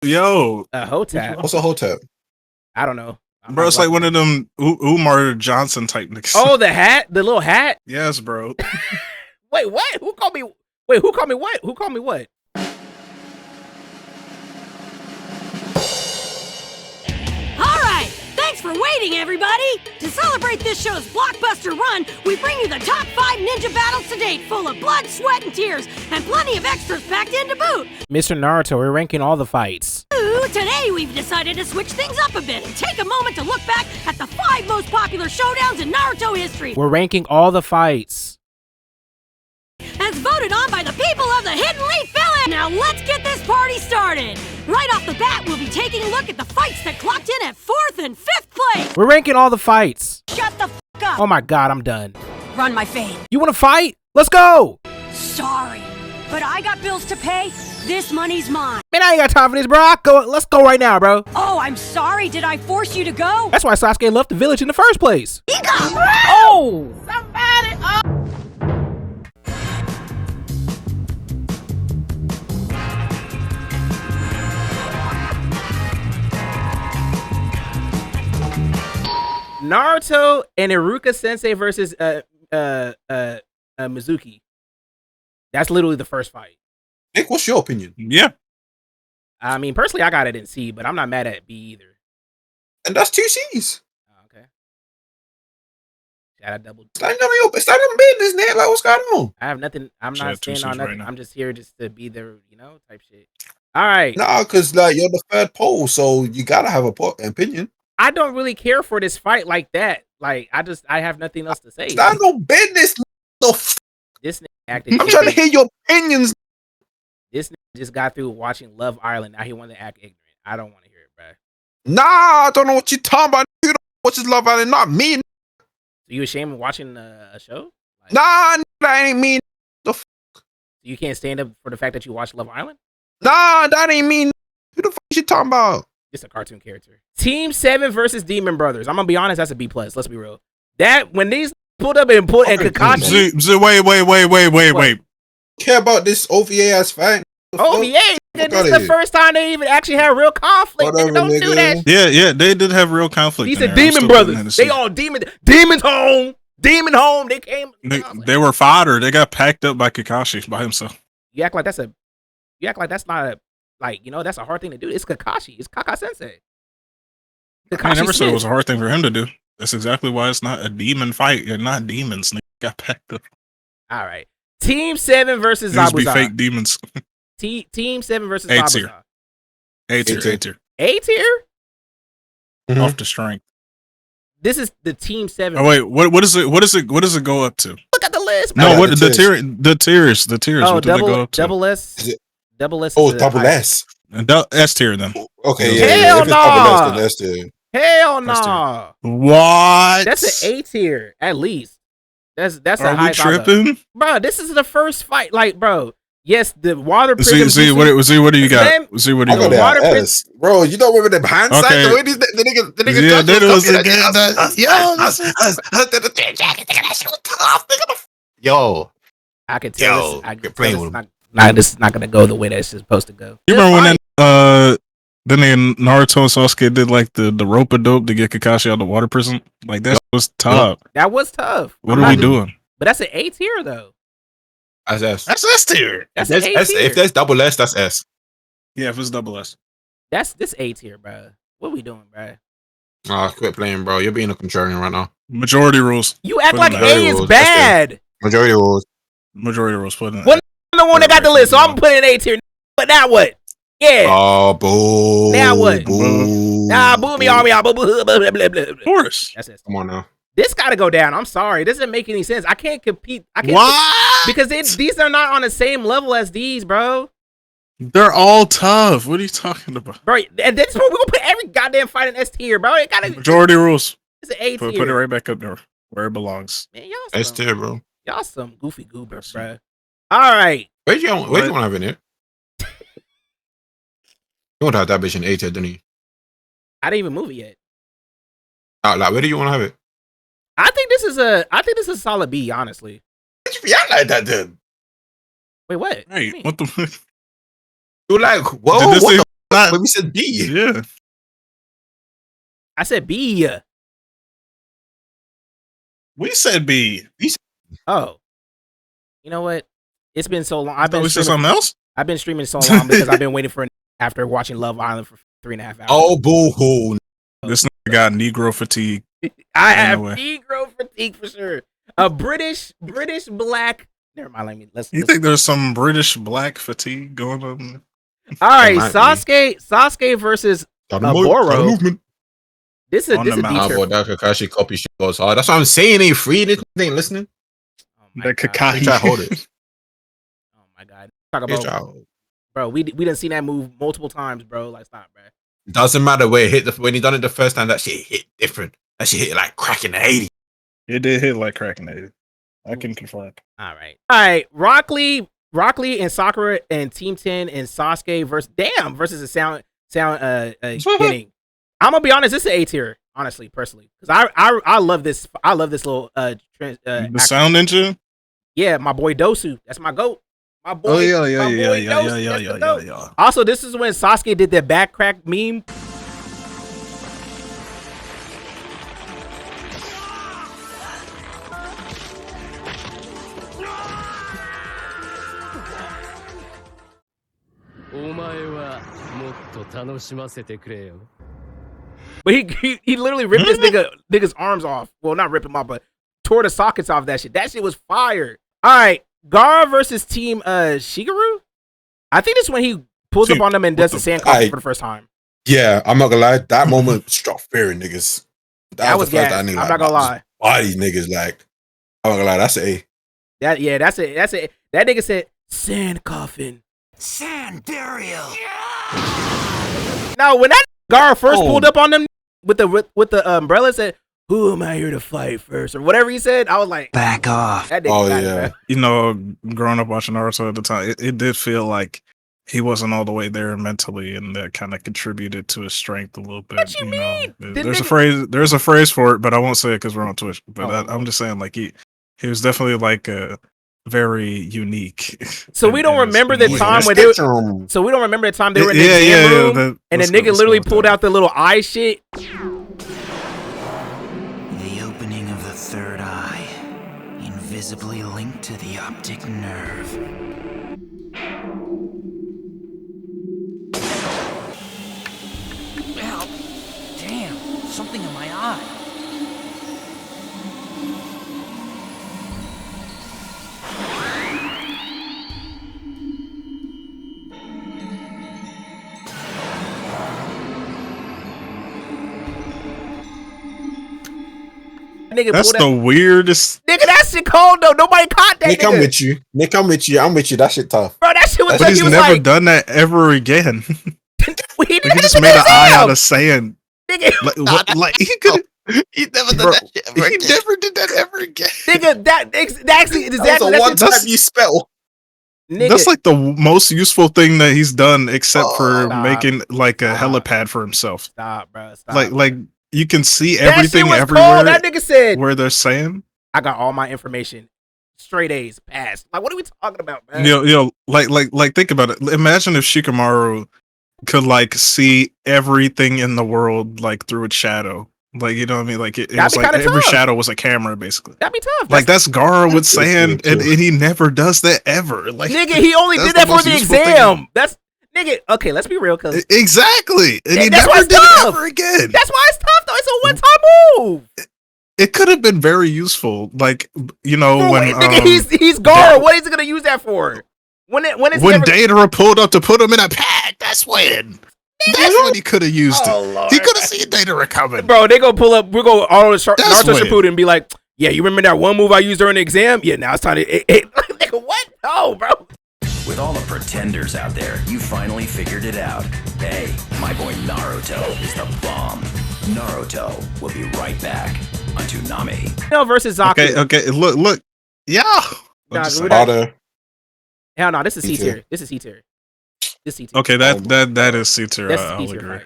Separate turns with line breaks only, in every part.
Yo,
Hotep.
What's a Hotep?
I don't know.
Bro, it's like one of them Umar Johnson type niggas.
Oh, the hat, the little hat.
Yes, bro.
Wait, what? Who called me? Wait, who called me what? Who called me what?
All right, thanks for waiting, everybody. To celebrate this show's blockbuster run, we bring you the top 5 ninja battles to date, full of blood, sweat, and tears, and plenty of extras packed in to boot.
Mr. Naruto, we're ranking all the fights.
Today, we've decided to switch things up a bit and take a moment to look back at the 5 most popular showdowns in Naruto history.
We're ranking all the fights.
As voted on by the people of the Hidden Leaf Village. Now let's get this party started. Right off the bat, we'll be taking a look at the fights that clocked in at 4th and 5th place.
We're ranking all the fights.
Shut the f*** up.
Oh my god, I'm done.
Run my fade.
You wanna fight? Let's go!
Sorry, but I got bills to pay. This money's mine.
Man, I ain't got time for this, bro. Let's go right now, bro.
Oh, I'm sorry. Did I force you to go?
That's why Sasuke left the village in the first place.
Oh! Somebody! Oh!
Naruto and Iruka Sensei versus Mizuki. That's literally the first fight.
Nick, what's your opinion?
Yeah.
I mean, personally, I got it in C, but I'm not mad at B either.
And that's 2 C's.
Oh, okay. Shout out double.
It's not none of your business, Nick. Like, what's going on?
I have nothing. I'm
Shout
not
out two
staying on
C's
nothing.
right now.
I'm just here just to be there, type shit. All right.
Nah, because like you're the third poll, so you gotta have an opinion.
I don't really care for this fight like that. Like, I have nothing else to say.
It's not no business.
This nigga acted.
I'm trying to hear your opinions.
This nigga just got through watching Love Island. Now he want to act ignorant. I don't want to hear it, bro.
Nah, I don't know what you're talking about. You don't watch this Love Island, not me.
So you ashamed of watching a show? Like,
Nah, that ain't me.
you can't stand up for the fact that you watch Love Island?
Nah, that ain't me. Who the fuck you talking about?
It's a cartoon character. Team 7 versus Demon Brothers. I'm gonna be honest, that's a B+. Let's be real. That when these pulled up and put and Kakashi.
Wait.
Care about this OVA ass fight?
Oh yeah, this is the first time they even actually had real conflict.
Whatever,
Don't do
nigga.
that.
Yeah, they did have real conflict.
These
in
are
there. I'm
Demon
still
Brothers.
putting that
They
in
all demons home. Demon home. They came.
They were fodder. They got packed up by Kakashi by himself.
You act like that's not that's a hard thing to do. It's Kakashi. It's Kaka Sensei.
I never said it was a hard thing for him to do. That's exactly why it's not a demon fight. You're not demons. They got packed up.
All right. Team 7 versus
These be
Zabuza.
fake demons.
Team 7 versus
A
Zabuza.
tier. A tier.
A tier?
Mhm.
Off the strength.
This is the Team 7.
Oh wait, what is it? What does it go up to?
Look at the list.
I
No,
got
what
the
the tiers.
Oh,
What do they go up to?
double S.
Is it-
Double S.
Oh,
is the
double
highest.
S.
S tier then.
Okay,
Hell
yeah. If it's double S,
nah.
then that's the.
Hell
That's
no.
What?
That's an A tier at least. That's the
Are we
highest.
tripping?
Bro, this is the first fight. Like, bro, yes, the water prism.
See what do you got? See what do
I
you
got
got?
water
that S. Bro, you don't remember the hindsight?
Okay.
The way the nigga
Yeah,
Josh
that
was
was
talking, Yo,
I can tell.
Yo,
This, I can
you're
tell
playing
this
with
is not, this is not gonna go the way that it's supposed to go.
You remember when then Naruto and Sasuke did like the rope a dope to get Kakashi out of the water prison? Like that was tough.
That was tough.
What are we doing?
But that's an A tier though.
that's S.
That's S tier.
That's
That's
an A
S.
tier.
If that's double S, that's S.
Yeah, if it's double S.
That's this A tier, bro. What we doing, bro?
Oh, quit playing, bro. You're being a contrarian right now.
Majority rules.
You act
Put
like
in
A
the
is
rules,
bad.
Majority rules.
Majority rules. Put in.
What? I'm the one that got the list, so I'm putting A tier. But now what? Yeah.
Oh, boo.
Now what?
Boo.
Nah, boo me, all me, all blah, blah, blah, blah, blah, blah.
Of course.
That's it.
Come on now.
This got to go down. I'm sorry. This doesn't make any sense. I can't compete. I can't
What?
because these are not on the same level as these, bro.
They're all tough. What are you talking about?
Bro, and this is what we're gonna put every goddamn fight in S tier, bro. It gotta.
Majority rules.
It's an A tier.
Put it right back up there where it belongs.
Man,
S tier, bro.
y'all some goofy goobers, bro. All right.
Where you want to have it in? You want to have that bitch in A tier, didn't you?
I didn't even move it yet.
Like, where do you want to have it?
I think this is a solid B, honestly.
Yeah, like that, then.
Wait, what?
Hey, what the fuck?
You like, whoa,
Did this
what
thing
the
not.
But we said B.
Yeah.
I said B.
We said B.
Oh, you know what? It's been so long.
We said something else?
I've been streaming so long because I've been waiting for after watching Love Island for 3.5 hours.
Oh, boo-hoo.
This nigga got Negro fatigue.
I have
Anyway.
Negro fatigue for sure. A British black. Never mind. Let's.
You think there's some British black fatigue going on?
All right,
might
Sasuke versus Boro. This is
On
this
the
is D
mouth.
tier.
Boy, that Kakashi copy shit goes hard. That's what I'm saying. Ain't free. This ain't listening.
Oh my
That
God.
Kakashi.
He try to hold it.
Oh my God. Talk
He try
about
to hold it.
bro. We done seen that move multiple times, bro. Like stop, bro.
Doesn't matter where it hit. When he done it the first time, that shit hit different. That shit hit like cracking the 80.
It did hit like cracking it. I can confirm.
All right. Rock Lee and Sakura and Team 10 and Sasuke versus the sound getting. I'm gonna be honest, this is A tier, honestly, personally, because I love this. I love this little
The sound engine.
Yeah, my boy Dosu. That's my goat. My boy.
Oh yeah.
Dosu, that's the goat. Also, this is when Sasuke did the back crack meme. But he literally ripped this nigga's arms off. Well, not rip him off, but tore the sockets off that shit. That shit was fire. All right, Gaara versus Team Shigeru. I think this is when he pulls up on them and does the sand for the first time.
Yeah, I'm not gonna lie. That moment struck fear in niggas.
That was
the first
gas.
time I knew,
I'm not gonna lie.
Why these niggas like? I'm not gonna lie. That's A.
That's it. That nigga said sand coffin.
Sand burial.
Now when that Gaara first pulled up on them with the umbrella, said, "Who am I here to fight first?" or whatever he said, I was like,
Back off.
that nigga got it,
yeah.
bro.
You know, growing up watching Naruto at the time, it did feel like he wasn't all the way there mentally, and that kind of contributed to his strength a little bit.
What you
know.
mean?
There's a phrase for it, but I won't say it because we're on Twitch. But
Oh.
I'm just saying, like he was definitely like a very unique.
So we don't remember the time when they were. So we don't remember the time they were in the exam room, and the nigga literally pulled out the little eye shit.
The opening of the third eye, invisibly linked to the optic nerve. Ow. Damn, something in my eye.
Nigga
That's
pulled
the weirdest.
Nigga, that shit cold though. Nobody caught that.
Nick,
nigga.
I'm with you. Nick, I'm with you. I'm with you. That shit tough.
Bro, that shit was
But
But
like
he's
he was
never
like,
done that ever again.
he
Just made an eye out of sand.
Nigga,
Like he could.
He never
Bro,
He never did that ever again.
nigga, that actually
That
exactly
was a one
that's
time you spell.
nigga.
That's like the most useful thing that he's done, except for
Stop.
making like a
Stop.
helipad for himself.
Stop, bro. Stop.
Like you can see
that
everything
shit was
everywhere
cold. That nigga said,
where they're saying.
I got all my information. Straight A's passed. Like, what are we talking about, man?
Like think about it. Imagine if Shikamaru could like see everything in the world like through its shadow. Like, you know what I mean? Like it
That'd
was
be
like
kinda
every
tough.
shadow was a camera, basically.
That'd be tough.
Like that's Gaara with
That's
sand,
true,
and he never does that ever. Like
nigga, he only
that's
did that
the
for
most
the
useful thing.
exam. That's nigga. Okay, let's be real, cause
Exactly, and he
That's why
never
it's
did it
tough.
ever again.
that's why it's tough though. It's a one-time move.
It could have been very useful, like you know
Bro,
when
nigga, he's Gaara. What is he gonna use that for? When
Datara pulled up to put him in a pack, that's when. That's when he could have used
Oh,
it.
Lord.
He could have seen Datara coming.
Bro, they gonna pull up. We're gonna all
That's
Naruto
when.
Shippuden and be like, yeah, you remember that one move I used during the exam? Yeah, now it's time to. Nigga, what? No, bro.
With all the pretenders out there, you finally figured it out. Hey, my boy Naruto is the bomb. Naruto will be right back on Toonami.
No versus Zaku.
Okay. Look. Yeah.
Nah,
Just
we're
like-
not- Hell no, this is C
C tier.
tier. This is C tier. This C tier.
okay, that is C tier.
That's
I'll
C tier.
agree.
Right?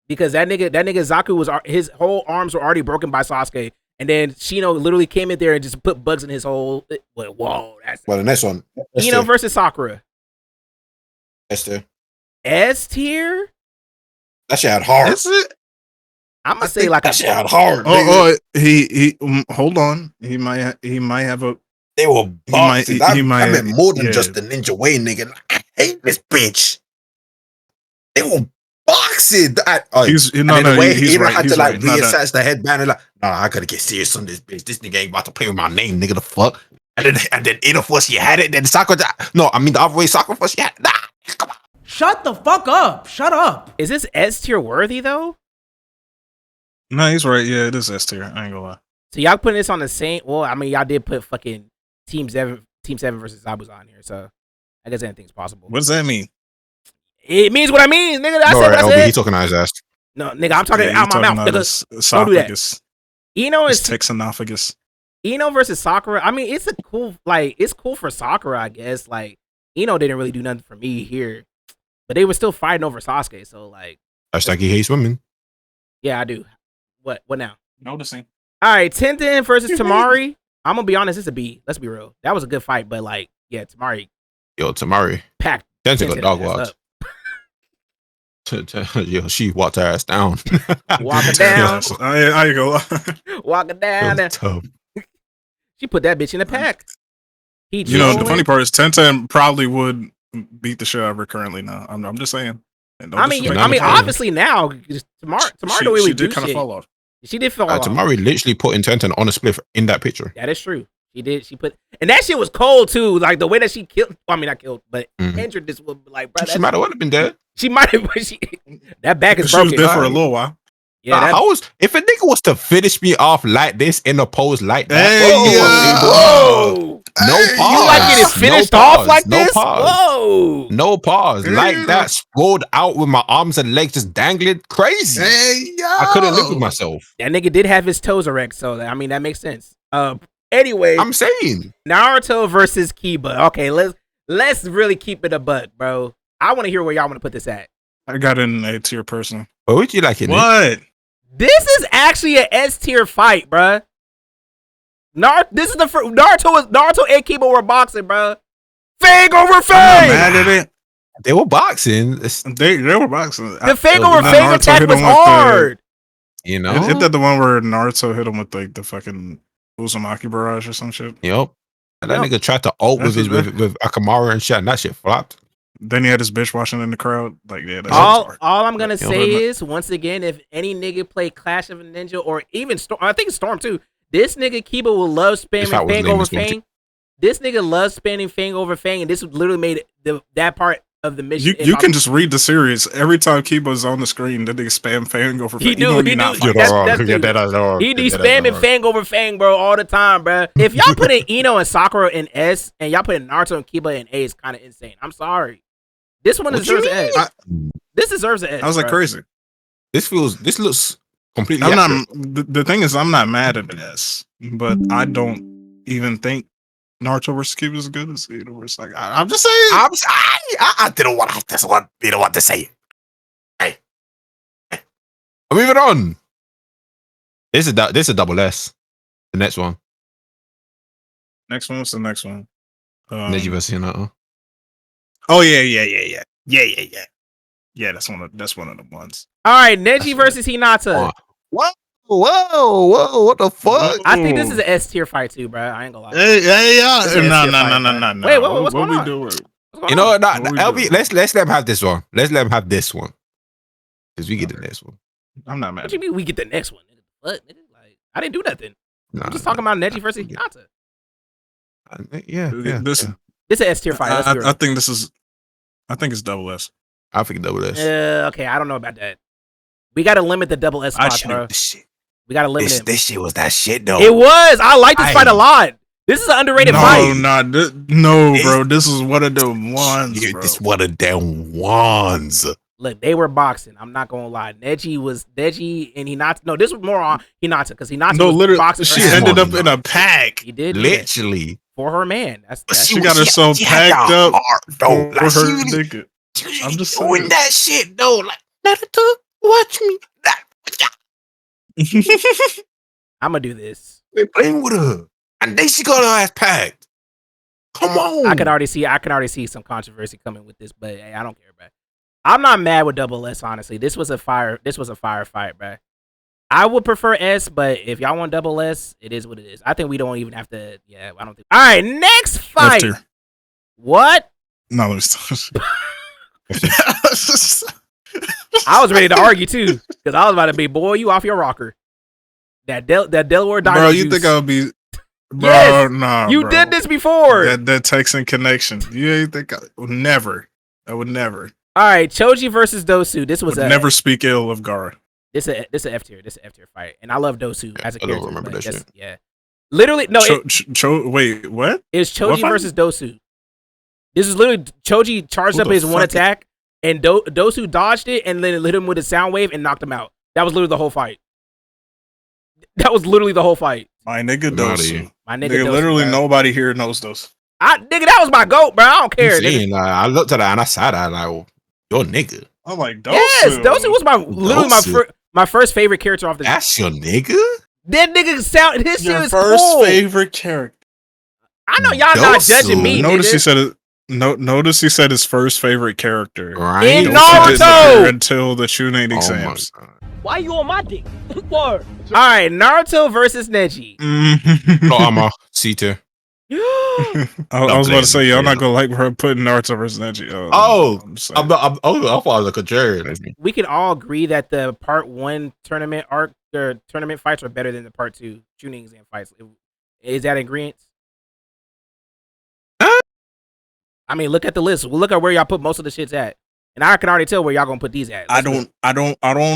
Because that nigga Zaku was his whole arms were already broken by Sasuke, and then Shino literally came in there and just put bugs in his whole. Whoa, that's
Well, the next one.
Shino versus Sakura.
Esther.
S tier.
That shit had hard.
Is it?
I'm gonna say like
that shit had hard.
He hold on. He might have a.
They were boxing. I meant more than
yeah.
just the Ninja Way, nigga. I hate this bitch. They were boxing.
He's
even
right.
had
He's
to like
right.
reassess the headband and like, nah, I gotta get serious on this bitch. This nigga ain't about to play with my name, nigga. The fuck. And then Ada first she had it. Then Sakura, no, I mean the other way Sakura first she had it. Nah, come on.
Shut the fuck up. Shut up.
Is this S tier worthy though?
No, he's right. Yeah, it is S tier. I ain't gonna lie.
So y'all putting this on the same? Well, I mean, y'all did put fucking Team 7 versus Zabuza on here, so I guess anything's possible.
What does that mean?
It means what I mean, nigga. I
No,
said what I
LB,
said.
he talking out his ass.
No, nigga, I'm talking out my mouth. Nigga. Don't do that. Ino is
Texanophagus.
Ino versus Sakura. I mean, it's a cool, like, it's cool for Sakura, I guess. Like, Ino didn't really do nothing for me here, but they were still fighting over Sasuke. So, like,
Hashtag he hates women.
yeah, I do. What now?
Noticing.
All right, Tenten versus Tamari. I'm gonna be honest, it's a B. Let's be real. That was a good fight, but like, yeah, Tamari
Yo, Tamari.
packed.
Tenten got dog
ass
walked.
up.
Yo, she walked her ass down.
Walk it down.
I go.
Walk it down.
Tough.
She put that bitch in the pack.
You know, the funny part is Tenten probably would beat the shit out of her currently now. I'm just saying.
I mean, obviously now, Tamari don't really do
kind of
shit.
fall off.
She did fall off.
Tamari literally put Tenten on a spliff in that picture.
That is true. She did. She put, and that shit was cold too. Like the way that she killed. Well, I mean, not killed, but injured this woman. Like, bro,
She might have been dead.
She might have. But that back is
She
broken.
was there for a little while.
Yeah,
if a nigga was to finish me off like this in a pose like that,
whoa,
no pause.
You like getting finished off like this?
Pause.
Whoa,
no pause. Like that, sprawled out with my arms and legs just dangling, crazy. I couldn't live with myself.
that nigga did have his toes erect, so I mean that makes sense. Anyway,
I'm saying
Naruto versus Kiba. Okay, let's really keep it a buck, bro. I want to hear where y'all want to put this at.
I got in A tier person.
what would you like it?
What?
This is actually an S tier fight, bruh. This is the Naruto and Kiba were boxing, bruh. Fang over Fang.
I'm not mad at it.
They were boxing.
They were boxing.
The Fang over Fang attack was hard.
You know,
Isn't that the one where Naruto hit him with like the fucking Uzumaki barrage or some shit?
Yep. And that nigga tried to ult with Akamaru and shit, and that shit flopped.
Then he had his bitch watching in the crowd. Like, yeah, that's
All I'm gonna say is, once again, if any nigga play Clash of a Ninja or even Storm, I think Storm too. This nigga Kiba will love spamming Fang over Fang. This nigga loves spamming Fang over Fang, and this literally made that part of the mission.
You can just read the series every time Kiba's on the screen. The nigga spam Fang over Fang.
He do. He be spamming Fang over Fang, bro, all the time, bro. If y'all put in Ino and Sakura in S, and y'all put in Naruto and Kiba in A, is kind of insane. I'm sorry. This one deserves an S. This deserves an S.
I was like crazy.
This looks completely.
I'm not. The thing is, I'm not mad at S, but I don't even think Naruto versus Kiba is as good as Ino versus. Like, I'm just saying.
I didn't want to say it. Hey, moving on. This is a double S. The next one.
Next one. What's the next one?
Neji versus Hinata.
Oh yeah. Yeah, that's one of the ones.
All right, Neji versus Hinata.
Whoa, what the fuck?
I think this is an S tier fight too, bro. I ain't gonna lie.
No.
Wait, what's going on?
We doing?
You know what? LB, let's let them have this one. Let's let them have this one. Because we get the next one.
I'm not mad.
What you mean we get the next one? What? Like, I didn't do nothing. I'm just talking about Neji versus Hinata.
Yeah.
This is an S tier fight.
I think it's double S.
I think double S.
Okay, I don't know about that. We gotta limit the double S spots, bro. We gotta limit it.
This shit was that shit though.
It was. I like this fight a lot. This is an underrated fight.
No, bro. This is one of the ones. Bro.
This one of them ones.
Look, they were boxing. I'm not gonna lie. Neji and Hinata. No, this was more on Hinata because Hinata was
literally
boxing.
She ended up in a pack.
He did
literally
for her man.
She got herself packed up for her nigga. I'm just
doing that shit though. Like, Naruto, watch me.
I'm gonna do this.
They playing with her, and then she got her ass packed. Come on.
I can already see some controversy coming with this, but hey, I don't care, bro. I'm not mad with Double S. Honestly, this was a fire fight, bro. I would prefer S, but if y'all want Double S, it is what it is. I think we don't even have to. Yeah, I don't think. All right, next fight.
F-tier.
What?
No, let me stop.
I was ready to argue too, because I was about to be, boy, you off your rocker. That Delaware Dino
Bro, you
juice.
think I'll be? Bro,
Yes,
nah.
you
bro.
did this before.
That Texan connection. You ain't think I would never. I would never.
All right, Choji versus Dosu. This was
Would never speak ill of Gara.
This a F tier. This a F tier fight, and I love Dosu as a
I
character.
don't remember
but
that
just-
shit.
Yeah, literally no.
Wait, what?
It's Choji
What fight?
versus Dosu. This is literally Choji charged
Who
up
the
his one
fuck-
attack, and Dosu dodged it, and then it hit him with a sound wave and knocked him out. That was literally the whole fight. That was literally the whole fight.
My nigga
I'm outta
Dosu.
here.
My nigga,
Nigga,
Dosu,
literally
bro.
nobody here knows those.
Nigga, that was my goat, bro. I don't care.
I'm
nigga.
saying, I looked at that and I said that like, oh, your nigga.
I'm like, Dosu.
Yes, Dosu was literally
Dosu.
my first favorite character off the.
That's your nigga.
That nigga sound his shit
your
is
first
cool.
favorite character.
I know y'all not
Dosu.
judging me.
Notice
nigga.
he said it. Notice he said his first favorite character.
Right?
In
Dosu
Naruto!
didn't appear until the Chunin
Oh my
exams.
God.
Why you on my dick? Word.
All right, Naruto versus Neji.
Mhm.
No, I'm a C tier.
I was about to say, y'all not gonna like her putting Naruto versus Neji.
Oh,
I'm saying.
I thought I was like a jerk.
We can all agree that the part 1 tournament arc, the tournament fights are better than the part 2 tunings and fights. Is that agreement? I mean, look at the list. Look at where y'all put most of the shits at, and I can already tell where y'all gonna put these at.
I
Let's
don't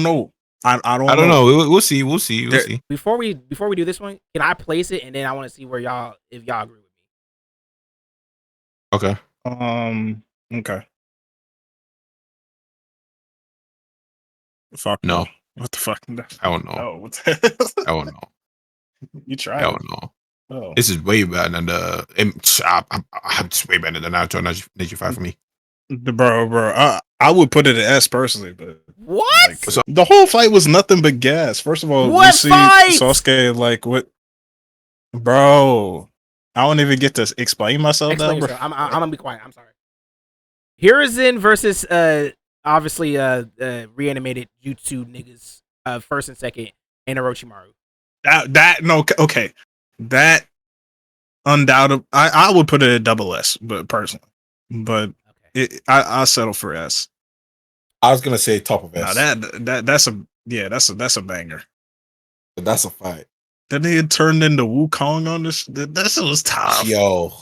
know. I
I don't know. We'll see. We'll see. We'll
There-
see.
Before we do this one, can I place it, and then I want to see where y'all if y'all agree with me.
Okay.
Okay. Fuck
No.
What the fuck?
I don't know.
Oh, what the
I don't know.
You
I
tried.
don't know.
Oh.
This is way better than the. It's way better than Naruto Neji 5 for me.
Bro. I would put it at S personally, but
What?
like, the whole fight was nothing but gas. First of all, we
What
see
fight?
Sasuke like what? Bro, I don't even get to explain myself
Explain
now, bro.
yourself. I'm gonna be quiet. I'm sorry. Hiruzen versus obviously reanimated Jutsu niggas first and second and Orochimaru.
Okay. That undoubted. I would put it at double S, but personally, but
Okay.
I'll settle for S.
I was gonna say top of
Now
S.
that's a banger.
But that's a fight.
Then he had turned into Wukong on this. This was tough.
Yo,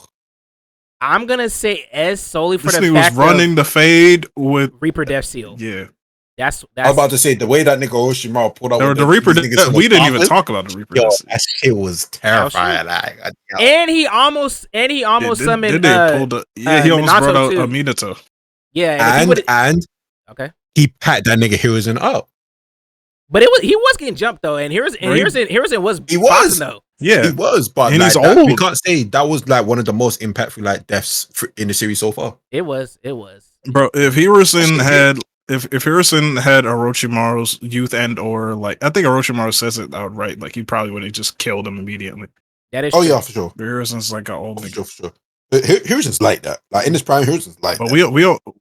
I'm gonna say S solely for
This
the
nigga was
fact
running the fade with
Reaper Death Seal.
yeah.
That's
I was about to say the way that nigga Orochimaru pulled out. with
The Reaper.
these niggas
We didn't even
was
talk about the Reaper.
Yo,
Death.
that shit was terrifying.
and he almost summoned
He almost
Minato
brought out
too.
a Minato.
yeah, if he would've- okay.
He packed that nigga Hiruzen up.
But he was getting jumped though, and Hiruzen was
He was.
boxing, though.
Yeah,
He was, but
And
like,
he's
that, we
old.
can't say that was like one of the most impactful like deaths in the series so far.
It was.
bro. If Hiruzen had if Hiruzen had Orochimaru's youth and or like I think Orochimaru says it outright, like he probably would have just killed him immediately.
That is.
Oh
true.
yeah, for sure,
But Hiruzen's like an old
for
nigga.
sure, for sure. Hiruzen's like that. Like in his prime, Hiruzen's like
But
that.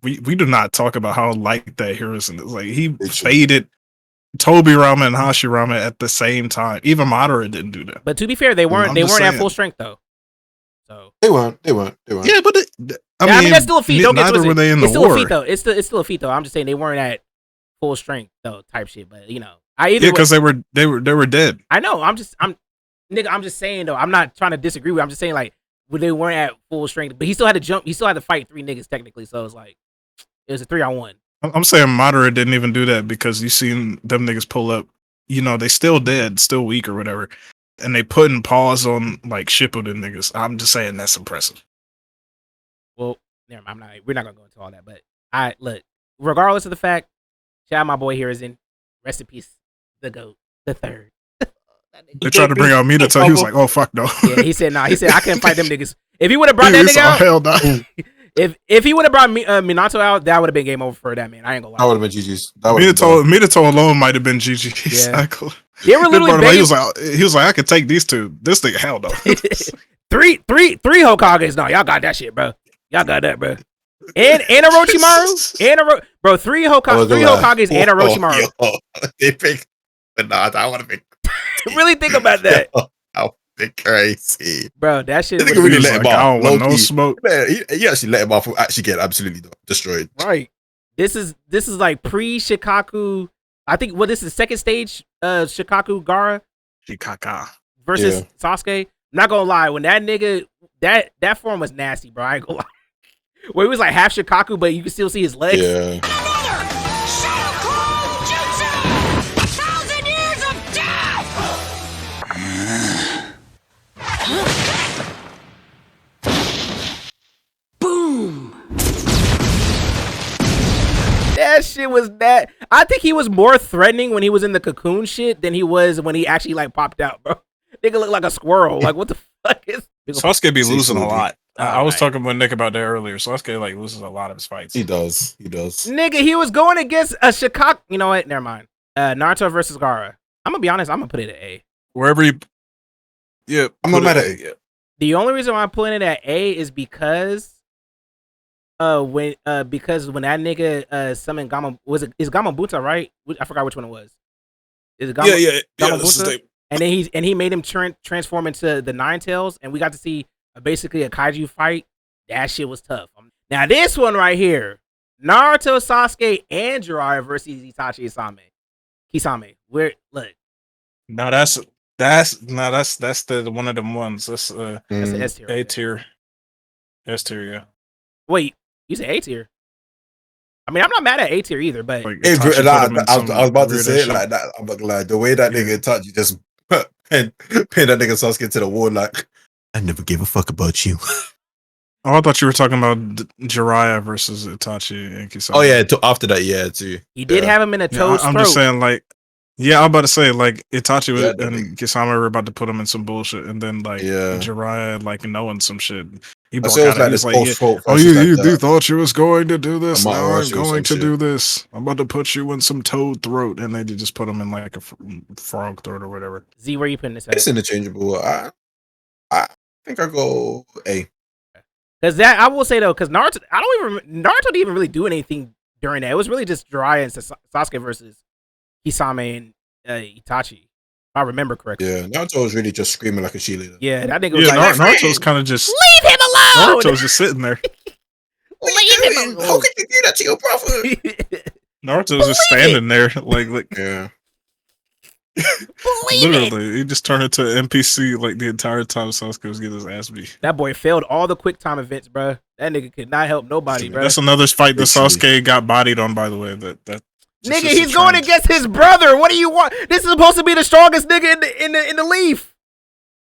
we do not talk about how like that Hiruzen is. Like he
It's true.
faded Tobirama and Hashirama at the same time. Even Madara didn't do that.
But to be fair, they weren't.
I'm
They
just
weren't at
saying.
full strength though. So
They weren't.
Yeah, but
I mean that's still a feat. Don't get
neither
twisted.
were they in
It's
the
still
war.
a feat though. It's still a feat though. I'm just saying they weren't at full strength though, type shit. But
Yeah, because they were dead.
I know. I'm just saying though. I'm not trying to disagree with. I'm just saying like they weren't at full strength, but he still had to jump. He still had to fight 3 niggas technically. So it was like it was a 3-on-1.
I'm saying Madara didn't even do that because you seen them niggas pull up. They still dead, still weak or whatever, and they putting pause on like Shippuden niggas. I'm just saying that's impressive.
Well, never mind. We're not gonna go into all that. But I look. Regardless of the fact, shout out my boy Hiruzen. Rest in peace, the GOAT, the third.
They tried to bring out Minato. He was like, "Oh fuck no."
Yeah, he said nah. He said I couldn't fight them niggas. If he would have brought that
He's
nigga out,
hell no.
if he would have brought Minato out, that would have been game over for that man. I ain't gonna
That
lie.
would have been GG's. That would've been
Minato alone might have been GG.
Yeah.
Exactly.
They were
He
literally
was
begging.
he was like, I could take these two. This thing, hell no.
three Hokages. No, y'all got that shit, bro. Y'all got that, bro. And Orochimaru. Bro, three Hokages and Orochimaru.
They pick, but nah, I want to pick.
Really think about that,
I'll pick crazy,
bro. That shit.
I think he really let him
I
off.
don't want no
Low-key.
smoke.
He actually let him off. Actually, get absolutely destroyed.
Right. This is like pre-Shikaku. I think this is second stage. Shikaku Gaara
Shikaka.
versus Sasuke. I'm not gonna lie, when that nigga that form was nasty, bro. I ain't gonna lie. Where he was like half Shikaku, but you can still see his legs.
Yeah.
That shit was that. I think he was more threatening when he was in the cocoon shit than he was when he actually like popped out, bro. Nigga looked like a squirrel. Like what the fuck is?
Sasuke be losing a lot. I was
Alright.
talking with Nick about that earlier. Sasuke like loses a lot of his fights.
He does.
Nigga, he was going against a Shikaku. You know what? Never mind. Naruto versus Gaara. I'm gonna be honest. I'm gonna put it at A.
Wherever you, yeah,
I'm not mad at it.
Yeah.
The only reason why I'm putting it at A is because when that nigga summoned is Gamabunta, right? I forgot which one it was. Is it
Yeah. That's his
Gamabunta?
name.
And he made him transform into the Nine Tails, and we got to see basically a kaiju fight. That shit was tough. Now this one right here, Naruto, Sasuke, and Jiraiya versus Itachi Kisame. Where look,
No, that's the one of them ones. That's
that's the S tier.
A tier. S tier, yeah.
Wait, you said A tier? I mean, I'm not mad at A tier either, but
Like,
Hey, bro,
Itachi
nah,
put him in
I was
some
about to
weird
say it
shit.
like that. I'm not gonna lie. The way that nigga touched, you just pin that nigga Sasuke to the wall. Like, I never gave a fuck about you.
Oh, I thought you were talking about Jiraiya versus Itachi and Kisame.
Oh yeah, after that, yeah, too.
he did have him in a
Yeah,
toad's
I'm
throat.
just saying, like, yeah, I'm about to say, like, Itachi
Yeah,
and Kisame were about to put him in some bullshit, and then, like,
Yeah.
Jiraiya, like, knowing some shit. He
I
broke
say it was
out
like
and
this
he's like,
post
yeah,
throat
oh,
versus
you
like
thought you was going to do this.
A Mount
Now I'm
Rushmore or
going to
some
do this. I'm about to put you in some toad throat. And they just put him in, like, a frog throat or whatever.
Z, where you putting this at?
It's interchangeable. I think I go A.
Because that I will say though, because Naruto didn't even really do anything during that. It was really just Jiraiya and Sasuke versus Kisame and Itachi. If I remember correctly.
Yeah, Naruto was really just screaming like a cheerleader.
Yeah, that nigga was
Yeah,
like,
Naruto's kind of just,
leave him alone.
Naruto's just sitting there.
Leave him
How
alone.
can you do that to your brother?
Naruto's just standing there, like
Yeah.
Believe it.
literally, he just turned into an NPC like the entire time Sasuke was getting his ass beat.
That boy failed all the quick time events, bro. That nigga could not help nobody, bro.
That's another fight that
Literally.
Sasuke got bodied on, by the way. That just
Nigga,
is a
he's going
trend.
against his brother. What do you want? This is supposed to be the strongest nigga in the leaf.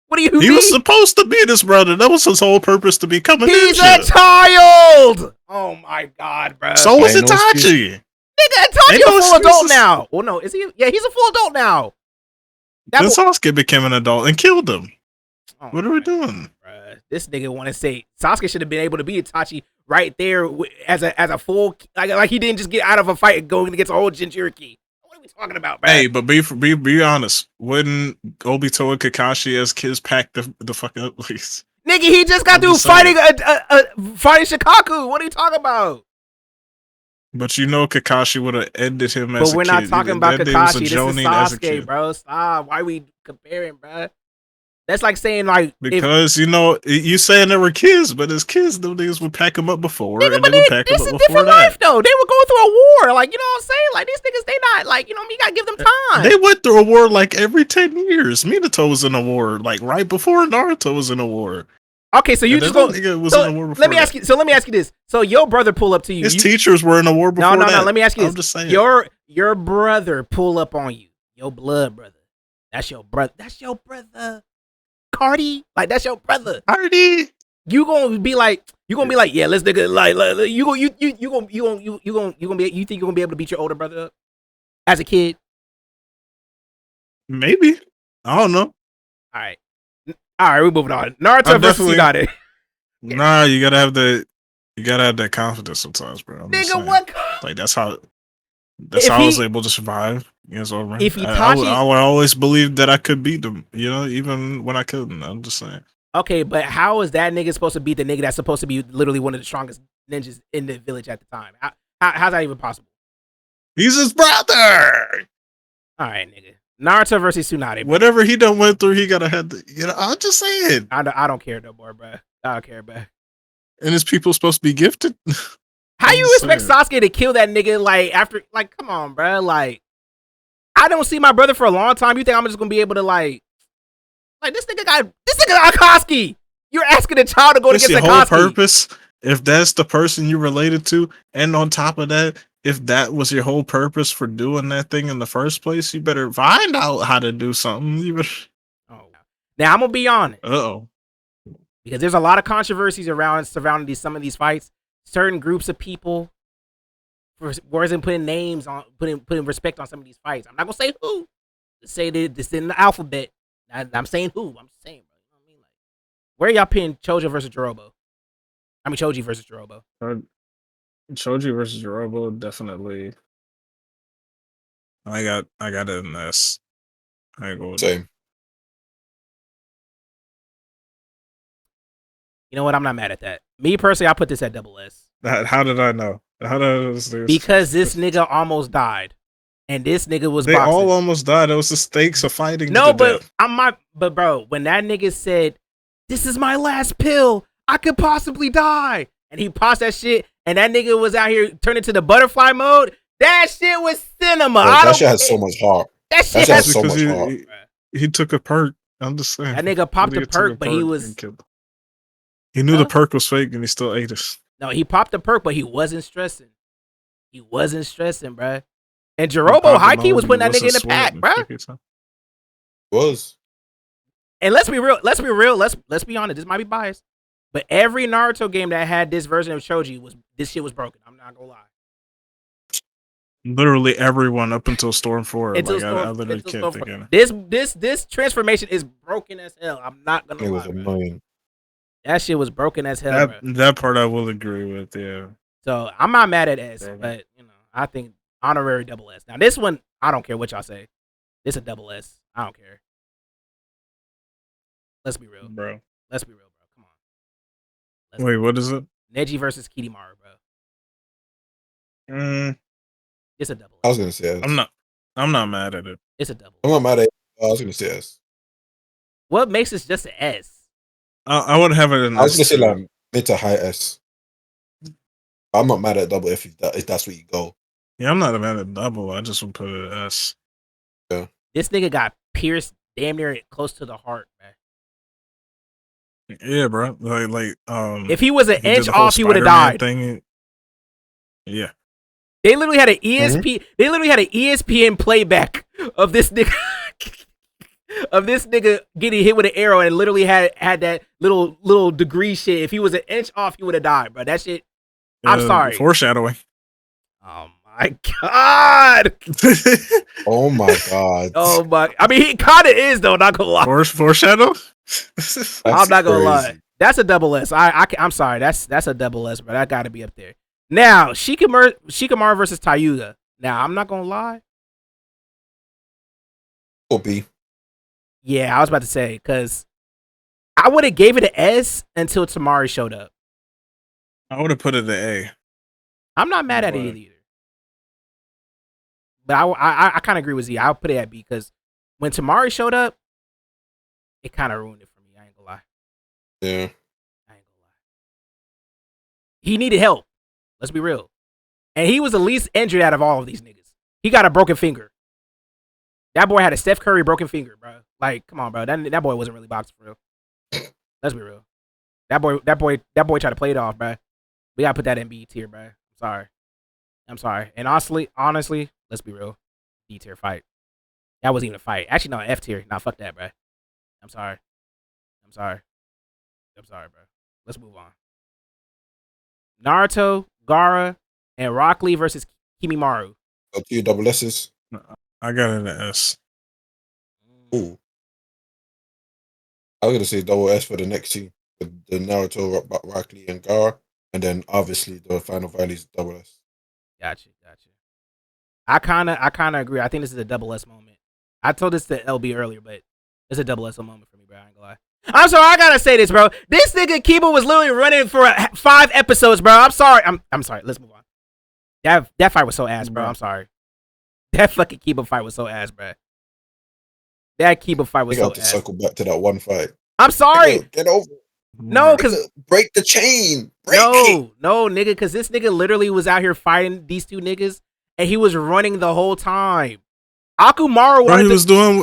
What do you
He
mean?
was supposed to be this brother. That was his whole purpose, to become a
He's a
ninja.
child. Oh my god, bro.
So was
Ain't no
Itachi.
Nigga, Itachi
Ain't
a
no
full adult
excuses.
now. Well, no, is he? Yeah, he's a full adult now. That
Then
boy-
Sasuke became an adult and killed him.
Oh
What are we
my
doing?
God, bruh. This nigga want to say Sasuke should have been able to be Itachi right there as a full like he didn't just get out of a fight going against a whole Jinchuriki. What are we talking about, bro?
Hey, but be honest. Wouldn't Obito and Kakashi as kids pack the fuck up, please?
Nigga, he just got
I'm
through
just saying.
fighting Shikaku. What are you talking about?
But you know Kakashi would have ended him as
But
a
we're
kid.
not talking about
That dude was a
Kakashi. This is
Jonin as a
Sasuke,
kid.
bro. Stop. Why we comparing, bro? That's like saying like if,
Because you know you saying they were kids, but as kids, them niggas would pack them up before,
nigga,
and
but
they would pack them
this
up
is
before
different
that.
life though. They were going through a war. Like, you know what I'm saying? Like these niggas, they not like, you know, you gotta give them time.
They went through a war like every 10 years. Minato was in a war like right before Naruto was in a war.
Okay, so you
And
just
then
go.
that nigga was
So
in a war before
let me
that.
ask you. So let me ask you this. So your brother pull up to you.
His
you
teachers were in a war before
no.
that.
Let me ask you
I'm
this.
just saying.
Your brother pull up on you. Your blood brother. That's your brother. That's your brother. Cardi, like that's your brother.
Hardy.
You gonna be like, yeah, let's nigga like you gonna be you think you're gonna be able to beat your older brother up as a kid?
Maybe. I don't know.
All right, we're moving on. Naruto
I'm
versus
definitely-
Tsunade.
Nah, you gotta have that confidence sometimes, bro. I'm just
Nigga,
saying.
what?
Like that's how
If
I was
he-
able to survive. You know what I mean?
If
I would
Itachi-
always believe that I could beat them. You know, even when I couldn't. I'm just saying.
Okay, but how is that nigga supposed to beat the nigga that's supposed to be literally one of the strongest ninjas in the village at the time. How's that even possible?
He's his brother.
All right, nigga. Naruto versus Tsunade. Bro.
Whatever he done went through, he gotta have to. I'm just saying.
I don't care no more, bro. I don't care, bro.
And his people supposed to be gifted.
How you expect Sasuke to kill that nigga after come on, bro? Like, I don't see my brother for a long time. You think I'm just gonna be able to like this nigga got Akatsuki? You're asking a child to go against Akatsuki.
Whole purpose, if that's the person you related to, and on top of that, if that was your whole purpose for doing that thing in the first place, you better find out how to do something. You better.
Oh, now I'm gonna be honest.
Uh-oh.
Because there's a lot of controversies surrounding some of these fights. Certain groups of people wasn't putting names on, putting respect on some of these fights. I'm not gonna say who. Let's say this in the alphabet. I'm saying who. I'm saying, bro. You know what I mean? Like, where y'all pin Choji versus Jirobo? I mean Choji versus Jirobo.
Choji versus Jirobo, definitely. I got it in this. I go with
Same.
You know what? I'm not mad at that. Me personally, I put this at double S.
How did I know? How did I know this?
Because this nigga almost died, and this nigga was.
They
boxing.
all almost died. It was the stakes of fighting.
No, but But bro, when that nigga said, "This is my last pill. I could possibly die," and he paused that shit, and that nigga was out here turning to the butterfly mode. That shit was cinema.
Bro, that shit has so much heart.
That shit has
so much heart.
He took a perk. I'm just saying.
That nigga popped a perk, but he was.
He knew the perk was fake, and he still ate it.
No, he popped the perk, but he wasn't stressing. He wasn't stressing, bruh. And Jirobo, high-key, was putting that nigga in the pack, bruh.
Was.
And let's be real. Let's be honest. This might be biased, but every Naruto game that had this version of Choji this shit was broken. I'm not gonna lie.
Literally everyone up until Storm 4. I literally can't think of
it. This transformation is broken as hell. I'm not gonna lie.
It was annoying.
That shit was broken as hell.
That part I will agree with, yeah.
So I'm not mad at S, but I think honorary double S. Now this one, I don't care what y'all say. This a double S. I don't care. Let's be real,
bro.
Let's be real, bro. Come
on. Wait, what is it?
Neji versus Kidimaru, bro. It's a double S.
I was gonna say S.
I'm not mad at it.
It's a double.
I'm not mad at it. I was gonna say S.
What makes this just an S?
I would have it in.
I was gonna say like mid to high S. I'm not mad at double if that's where you go.
Yeah, I'm not mad at double. I just would put it S.
Yeah.
This nigga got pierced damn near close to the heart, man.
Yeah, bro. Like
if he was an inch off, he would have died.
Thing. Yeah.
They literally had an ESP. Mm-hmm. They literally had an ESPN playback of this nigga. Of this nigga getting hit with an arrow, and literally had that little degree shit. If he was an inch off, he would have died, bro. That shit. I'm sorry.
Foreshadowing.
Oh my god.
Oh my god.
Oh my. I mean, he kind of is though. Not gonna lie.
Foreshadow.
I'm not gonna lie. That's a double S. I'm sorry. That's a double S, but that got to be up there. Now, Shikamaru versus Tayuga. Now, I'm not gonna lie.
Or B.
Yeah, I was about to say, because I would have gave it an S until Tamari showed up.
I would have put it an A.
I'm not mad at it either. But I kind of agree with Z. I'll put it at B because when Tamari showed up, it kind of ruined it for me. I ain't gonna lie.
Yeah.
I ain't gonna lie. He needed help. Let's be real. And he was the least injured out of all of these niggas. He got a broken finger. That boy had a Steph Curry broken finger, bro. Like, come on, bro. That boy wasn't really boxing for real. Let's be real. That boy tried to play it off, bro. We gotta put that in B tier, bro. I'm sorry. And honestly, let's be real. B tier fight. That wasn't even a fight. Actually, no, F tier. Nah, fuck that, bro. I'm sorry, bro. Let's move on. Naruto, Gaara, and Rock Lee versus Kimimaru.
So 2 double S's.
I got it an S.
Ooh. I was gonna say double S for the next two, the Naruto, Rock Lee, and Gaara, and then obviously the final values double S.
Gotcha. I kind of agree. I think this is a double S moment. I told this to LB earlier, but it's a double S moment for me, bro. I ain't gonna lie. I'm sorry, I gotta say this, bro. This nigga Kiba was literally running for 5 episodes, bro. I'm sorry. I'm sorry. Let's move on. That fight was so ass, bro. I'm sorry. That fucking Kiba fight was so ass, bro. That Kiba fight was so
to
ass.
circle back to that one fight.
I'm sorry.
Get over it.
No, because
break the chain.
No, nigga, because this nigga literally was out here fighting these 2 niggas, and he was running the whole time. Akumaru wanted
he was doing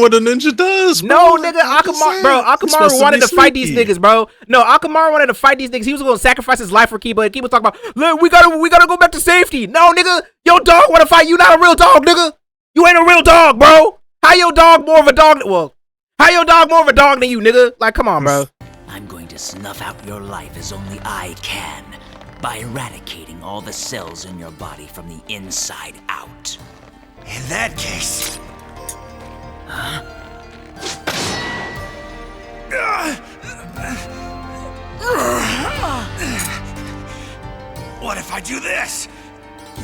what a ninja does. Bro.
No, nigga, Akumaru wanted to fight these niggas, bro. No, Akumaru wanted to fight these niggas. He was going to sacrifice his life for Kiba. And Kiba was talking about, look, we gotta go back to safety. No, nigga, your dog want to fight you. Not a real dog, nigga. You ain't a real dog, bro. How your dog more of a dog? Well, how your dog more of a dog than you, nigga? Like, come on, bro.
I'm going to snuff out your life as only I can by eradicating all the cells in your body from the inside out. In that case... Huh? What if I do this?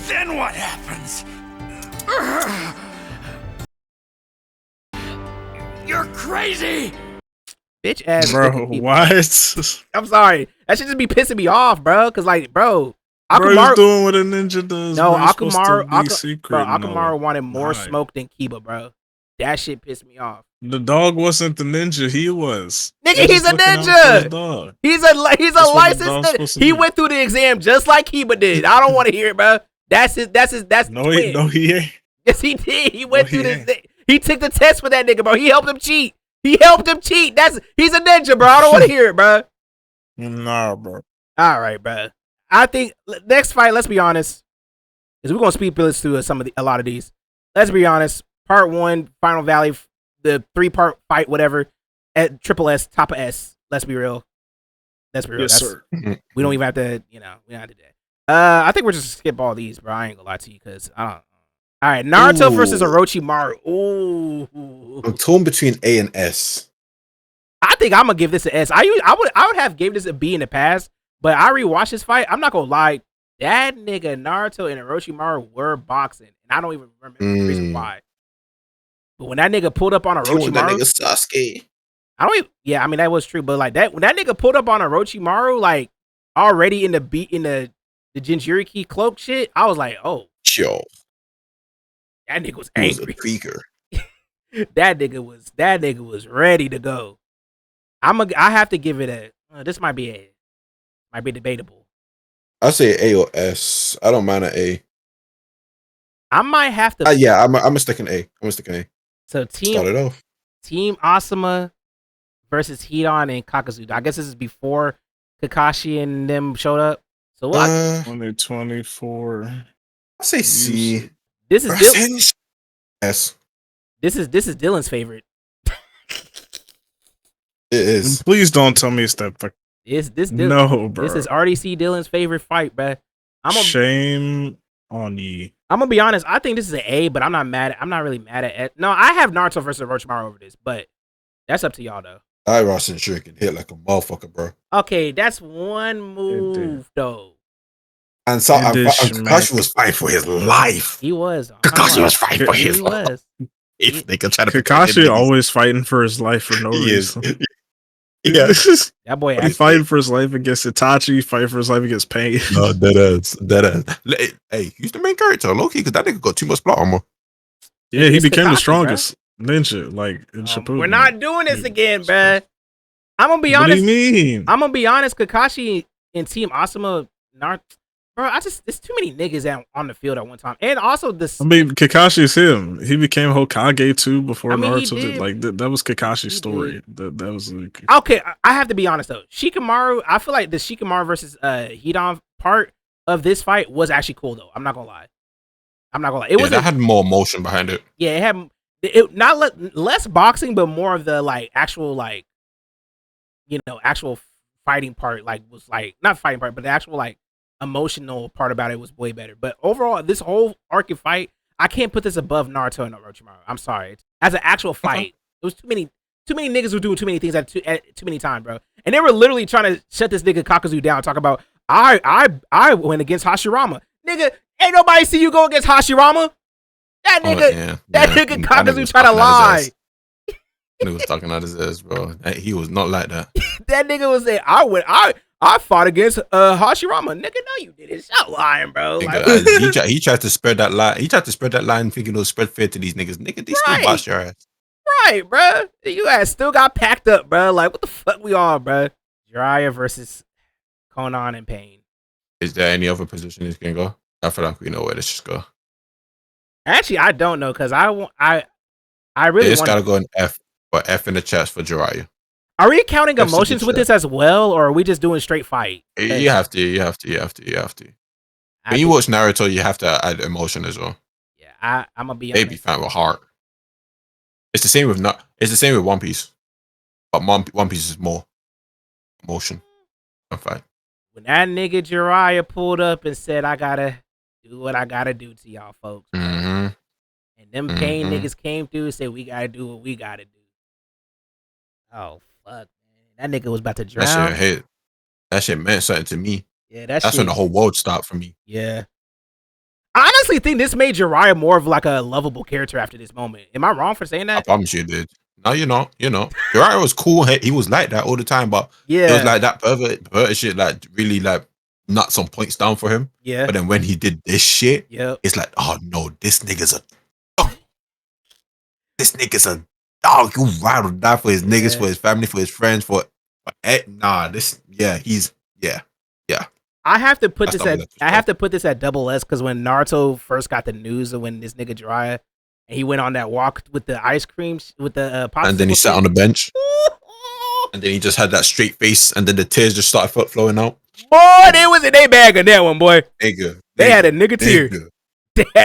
Then what happens? You're crazy!
Bitch ass.
Bro, what?
I'm sorry. That should just be pissing me off, bro. Cause like, bro,
Akumaru doing what a ninja does.
No,
bro.
Akumaru wanted more smoke than Kiba, bro. That shit pissed me off.
The dog wasn't the ninja. He was.
Nigga, he's a ninja. He's a licensed ninja. He went through the exam just like Kiba did. I don't want to hear it, bro. That's
no, he ain't.
Yes, he did. He went through this. He took the test for that nigga, bro. He helped him cheat. He's a ninja, bro. I don't want to hear it, bro.
Nah, bro.
All right, bro. I think next fight, let's be honest, is we're gonna speed this through a lot of these. Let's be honest. Part 1, Final Valley, the 3-part fight, whatever, at Triple S, top of S. Let's be real.
Yes, sir.
We don't even have to, we don't have to do that. I think we're just gonna skip all these, bro. I ain't gonna lie to you, because I don't. All right, Naruto versus Orochimaru. Ooh,
I'm torn between A and S.
I think I'm gonna give this an S. I would have gave this a B in the past, but I rewatched this fight. I'm not gonna lie, that nigga Naruto and Orochimaru were boxing, and I don't even remember the reason why. But when that nigga pulled up on Orochimaru,
that nigga Sasuke.
I mean that was true, but like that when that nigga pulled up on Orochimaru, like already in the Jinchuriki cloak shit, I was like, oh,
yo,
that nigga was angry.
That
nigga was ready to go. I have to give it this might be debatable.
I say A or S. I don't mind an A.
I might have to.
Yeah, I'm a sticking A.
So
start it off.
Team Asuma versus Hidan and Kakazu. I guess this is before Kakashi and them showed up. So what?
2024.
I say C.
This is
S.
This is Dylan's favorite.
It is.
Please don't tell me it's that.
This Dylan.
No, bro.
This is RDC Dylan's favorite fight, bro.
Shame on ye.
I'm gonna be honest. I think this is an A, but I'm not really mad at it. No, I have Naruto versus Orochimaru over this, but that's up to y'all though.
I Rasen Shuriken can hit like a motherfucker, bro.
Okay, that's one move though.
And so Kakashi was fighting for his life.
He was.
Kakashi was fighting for his life. If they could try to
Kakashi always fighting for his life for no reason.
Yeah,
that boy.
He fighting for his life against Itachi. Fighting for his life against Pain.
No, dead ass. Hey, he's the main character, low key, because that nigga got too much plot armor.
Yeah, he became the strongest ninja. Like in Shippuden.
We're not doing this again, bruh. I'm gonna be honest.
What do you mean?
I'm gonna be honest. Kakashi and Team Asuma, bro. There's too many niggas on the field at one time, and also this.
I mean, Kakashi's him. He became Hokage too before Naruto
did.
Like that was Kakashi's story. That was like...
Okay. I have to be honest though. Shikamaru. I feel like the Shikamaru versus Hidan part of this fight was actually cool though. I'm not gonna lie. It
had more emotion behind it.
Yeah, it had not less boxing, but more of the like actual like, actual fighting part. Like was like not fighting part, but the actual like emotional part about it was way better. But overall, this whole arc and fight, I can't put this above Naruto and Orochimaru. I'm sorry. As an actual fight, it was too many niggas were doing too many things at too many times, bro. And they were literally trying to shut this nigga Kakazu down. Talk about I went against Hashirama, nigga. Ain't nobody see you go against Hashirama. That nigga, nigga Kakazu try to lie.
He was talking out his ass, bro. He was not like that.
That nigga was saying, I fought against Hashirama. Nigga, no, you didn't. Stop lying, bro. Like,
He tried to spread that lie. He tried to spread that line, thinking it'll spread fear to these niggas. Nigga, they still bust your ass.
Right, bro. You ass still got packed up, bro. Like, what the fuck we on, bro? Jiraiya versus Conan and Pain.
Is there any other position this can go? I feel like we know where this should go.
Actually, I don't know because I really
It's
want.
gotta go in F, or F in the chest for Jiraiya.
Are we counting
That's
emotions with this as well, or are we just doing straight fight?
You have to. When you watch Naruto, you have to add emotion as well.
Yeah, I'm gonna be
They
honest.
be fine with heart. It's the same with One Piece, but One Piece is more emotion. I'm fine.
When that nigga Jiraiya pulled up and said, "I gotta do what I gotta do to y'all folks,"
Mm-hmm.
and them Pain niggas came through and said, "We gotta do what we gotta do." Oh fuck, man, that nigga was about to drown.
That shit meant something to me.
Yeah,
That's when the whole world stopped for me.
Yeah. I honestly think this made Jiraiya more of like a lovable character after this moment. Am I wrong for saying that?
I promise you it did. No, you're not. Jiraiya was cool. He was like that all the time, but
Yeah.
it was like that pervert shit, like really like knocked some points down for him.
Yeah.
But then when he did this shit,
Yep.
it's like, oh no, this nigga's a dog. This nigga's a dog. You ride or die for his niggas, for his family, for his friends, yeah.
I have to put
That's
this at
double S,
I have to put this at double S because when Naruto first got the news of when this nigga Jiraiya and he went on that walk with the ice cream with the popsicle
And then he sat on the bench. And then he just had that straight face, and then the tears just started flowing out.
Boy, they was in their bag on that one, boy.
They
had a nigga tear.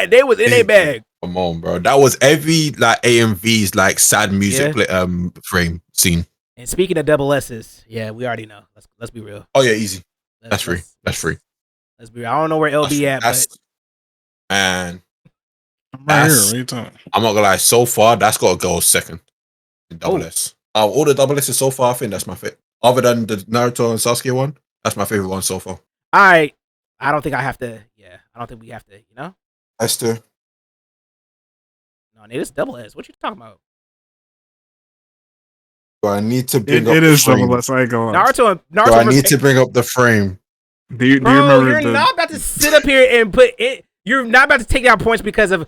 They was in their bag.
Come on, bro. That was every like AMV's like sad music frame scene.
And speaking of double S's, yeah, we already know. Let's be real.
Oh yeah, easy. That's free. Let's
be real. I don't know where LB at, but
and
I'm right here. What are you talking?
I'm not gonna lie. So far, that's got to go second. Double S. All the double S's so far, I think that's my favorite. Other than the Naruto and Sasuke one, that's my favorite one so far.
All right. I don't think I have to. Yeah, I don't think we have to.
Esther.
No, it's double S. What you talking about?
Do I need to bring up
It
the
is
frame?
double S. I ain't going.
Naruto.
Do I need to bring up the frame?
Do you
Bro,
remember?
you're not about to sit up here and put it. You're not about to take down points because of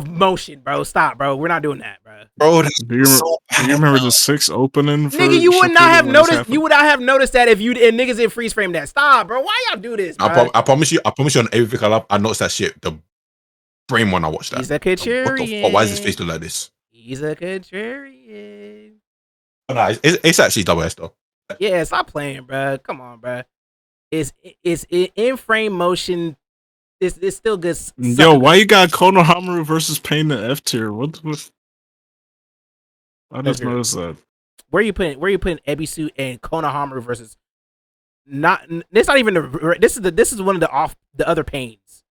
motion, bro. Stop, bro. We're not doing that, bro.
Bro,
Do you remember the 6 opening? For
Nigga, you would not have
Shippuden when this
noticed.
happened?
You would not have noticed that if you and niggas didn't freeze frame that. Stop, bro. Why y'all do this, bro?
I promise you on everything I love, I noticed that shit. The frame when I watched that.
He's a
What the
contrarian.
fuck? Why does his face look like this?
He's a contrarian.
Oh, no, it's actually double S though.
Yeah, stop playing, bro. Come on, bro. It's in frame motion. It's still good.
Yo, why you got Konohamaru versus Pain in F tier? What? I just noticed that.
Where you putting Ebisu and Konohamaru versus? This not even this is one of the other Pains.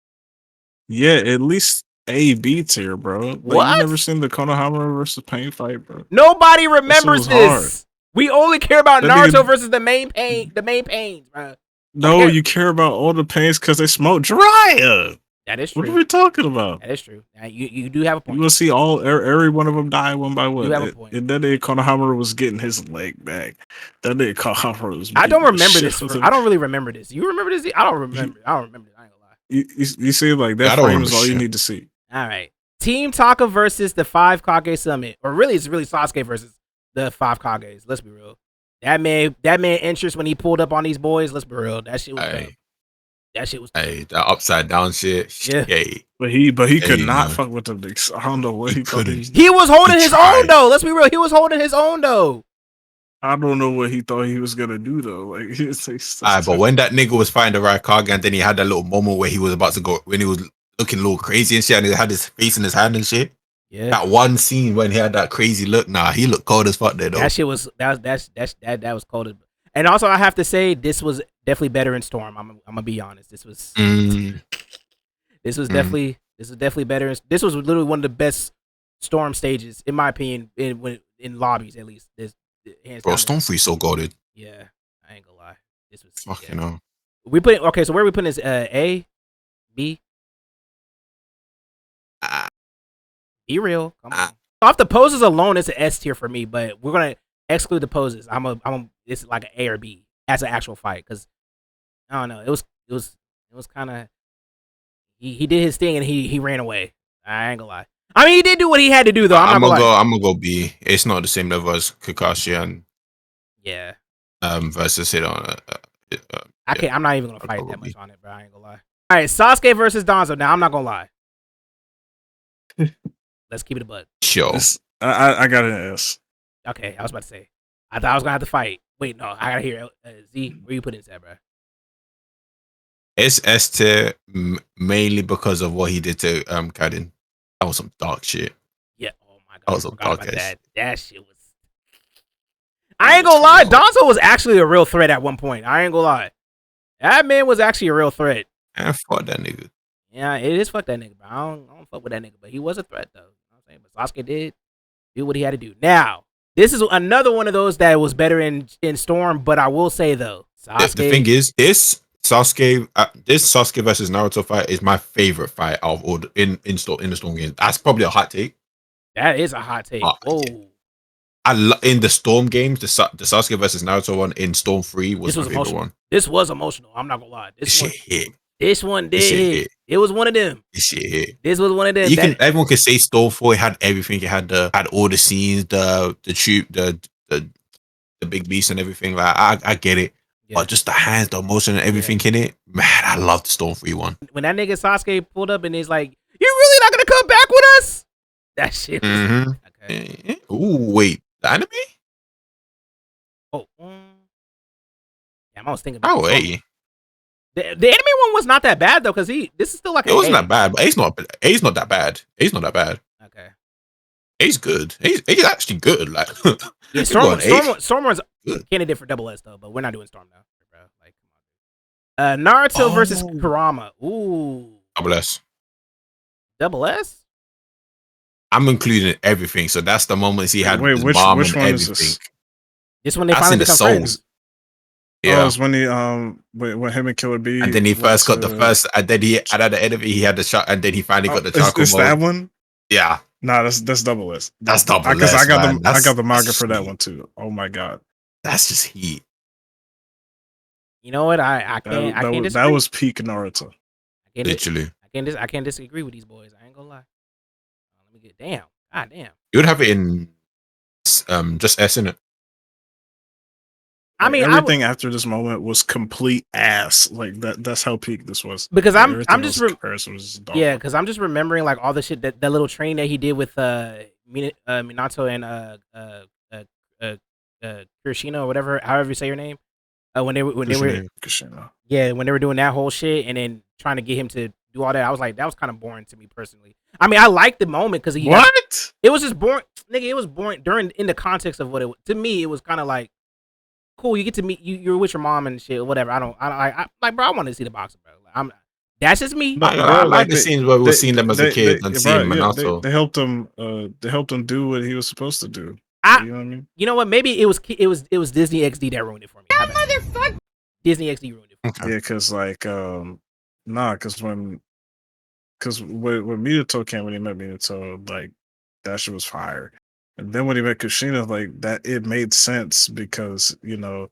Yeah, at least A, B tier, bro. Like,
What?
You never seen the Konohamaru versus Pain fight, bro?
Nobody remembers
was hard.
this. We only care about
That
Naruto
nigga-
versus the main Pains, bro.
No,
Okay.
you care about all the Pains because they smoke Jiraiya.
That is
What
true.
are we talking about?
That is true. Now, you do have a
You
point.
will see every one of them die one by one.
You have a point.
And then Konohamaru was getting his leg back. Then Konohamaru was
I don't
beating the
remember
shit
this.
out of him.
I don't really remember this. You remember this? I don't remember. I don't remember. I ain't gonna lie.
You see, like,
I
that
don't
frame is
remember
all you
shit.
need to see.
All right. Team Taka versus the 5 Kage Summit. Or really, it's really Sasuke versus the 5 Kages. Let's be real. That man interest when he pulled up on these boys, let's be real. That shit was dope. That shit was dope.
Hey, that upside down shit.
Yeah.
Hey,
But he could
Hey,
not
man.
fuck with them niggas. I don't know what he thought.
couldn't.
He was holding
He
his
tried.
own though. Let's be real. He was holding his own though.
I don't know what he thought he was gonna do though. Like,
but when that nigga was fighting the Raikage, and then he had that little moment where he was about to go, when he was looking a little crazy and shit, and he had his face in his hand and shit.
Yeah.
That one scene when he had that crazy look, he looked cold as fuck there though.
That shit was that was cold. And also I have to say this was definitely better in Storm. I'm gonna be honest. This was definitely better. This was literally one of the best Storm stages, in my opinion, in lobbies at least. Hands
Bro,
down.
Stormfree so goated.
Yeah, I ain't gonna lie. This was
Fuck, you know.
We put okay. So where are we putting this? A, B. Be real. Come on. Off the poses alone, it's an S tier for me, but we're gonna exclude the poses. It's like an A or B as an actual fight because I don't know. It was kind of he did his thing and he ran away. I ain't gonna lie. I mean, he did do what he had to do though. I'm
gonna go B. It's not the same level as Kakashi and versus Hit on.
I'm not even gonna fight that much on it, bro. I ain't gonna lie. All right, Sasuke versus Danzo. Now I'm not gonna lie. Let's keep it a buck.
Sure.
I got an S.
Okay, I was about to say. I thought I was gonna have to fight. Wait, no, I gotta hear Z. Where you put it in, bro?
It's S tier mainly because of what he did to Kadin. That was some dark shit.
Yeah. Oh my god.
That was some dark
shit. That shit was. I ain't gonna lie. Danzo was actually a real threat at one point. I ain't gonna lie. That man was actually a real threat.
And fuck that nigga.
Yeah, it is fuck that nigga, bro. I don't fuck with that nigga, but he was a threat though. You know what I'm saying? But Sasuke did do what he had to do. Now, this is another one of those that was better in Storm, but I will say though, Sasuke.
The thing is, this Sasuke versus Naruto fight is my favorite fight of all in the Storm games. That's probably a hot take.
That is a hot take. Whoa.
In the Storm games, the Sasuke versus Naruto one in Storm 3 was my favorite one.
This was emotional. I'm not gonna lie. This one did hit. It was one of them.
This shit hit.
This was one of them.
Everyone can say Storm 4 had everything. It had all the scenes, the troop, the big beast and everything. Like I get it. Yeah. But just the hands, the emotion and everything in it, man, I love the Storm 3 one.
When that nigga Sasuke pulled up and he's like, "You're really not gonna come back with us?" That shit.
Okay. Ooh, wait. The anime?
Oh, I was thinking about
wait.
The anime one was not that bad though, because this is still like
it wasn't that bad, but A's not that bad. A's not that bad.
Okay.
A's good. A's actually good. Like
yeah, Storm's candidate for double S though, but we're not doing Storm now, bro. Like, come on. Naruto versus Kurama. Ooh.
Double S.
Double S?
I'm including everything, so that's the moments he had with his mom and everything. Is this?
This one they finally become friends.
Yeah, it was when he when him and Killer B,
and then he first got the first, and then he at the end of it he had the shot, and then he finally got the charcoal.
Is that one?
Yeah.
Nah, that's double S.
That's double S.
Because I got the manga for that one too. Oh my god,
that's just heat.
You know what? I can't disagree.
That was peak Naruto.
Literally.
I can't disagree with these boys. I ain't gonna lie. Let me get damn. God damn.
You would have it in just S in it.
I mean, everything after this moment was complete ass. Like that's how peak this was.
Because I'm just because I'm just remembering like all the shit that little train that he did with Minato and Kirishina or whatever, however you say your name. When they were
Kirishina.
Yeah, when they were doing that whole shit and then trying to get him to do all that, I was like, that was kind of boring to me personally. I mean, I liked the moment because it was just boring, nigga. It was boring in the context of what it was. To me, it was kind of like. Cool, you get to meet you're with your mom and shit, whatever. I like, bro. I want to see the boxer, bro. That's just me.
I like the scenes where we've seen them as a kid and seeing them also.
They helped him. They helped him do what he was supposed to do. You know what I mean?
You know what? Maybe it was Disney XD that ruined it for me. Motherfucker. Disney XD ruined it. For me.
Yeah, because because when Minato came, when he met Minato, like that shit was fire. And then when he met Kushina, like that, it made sense because the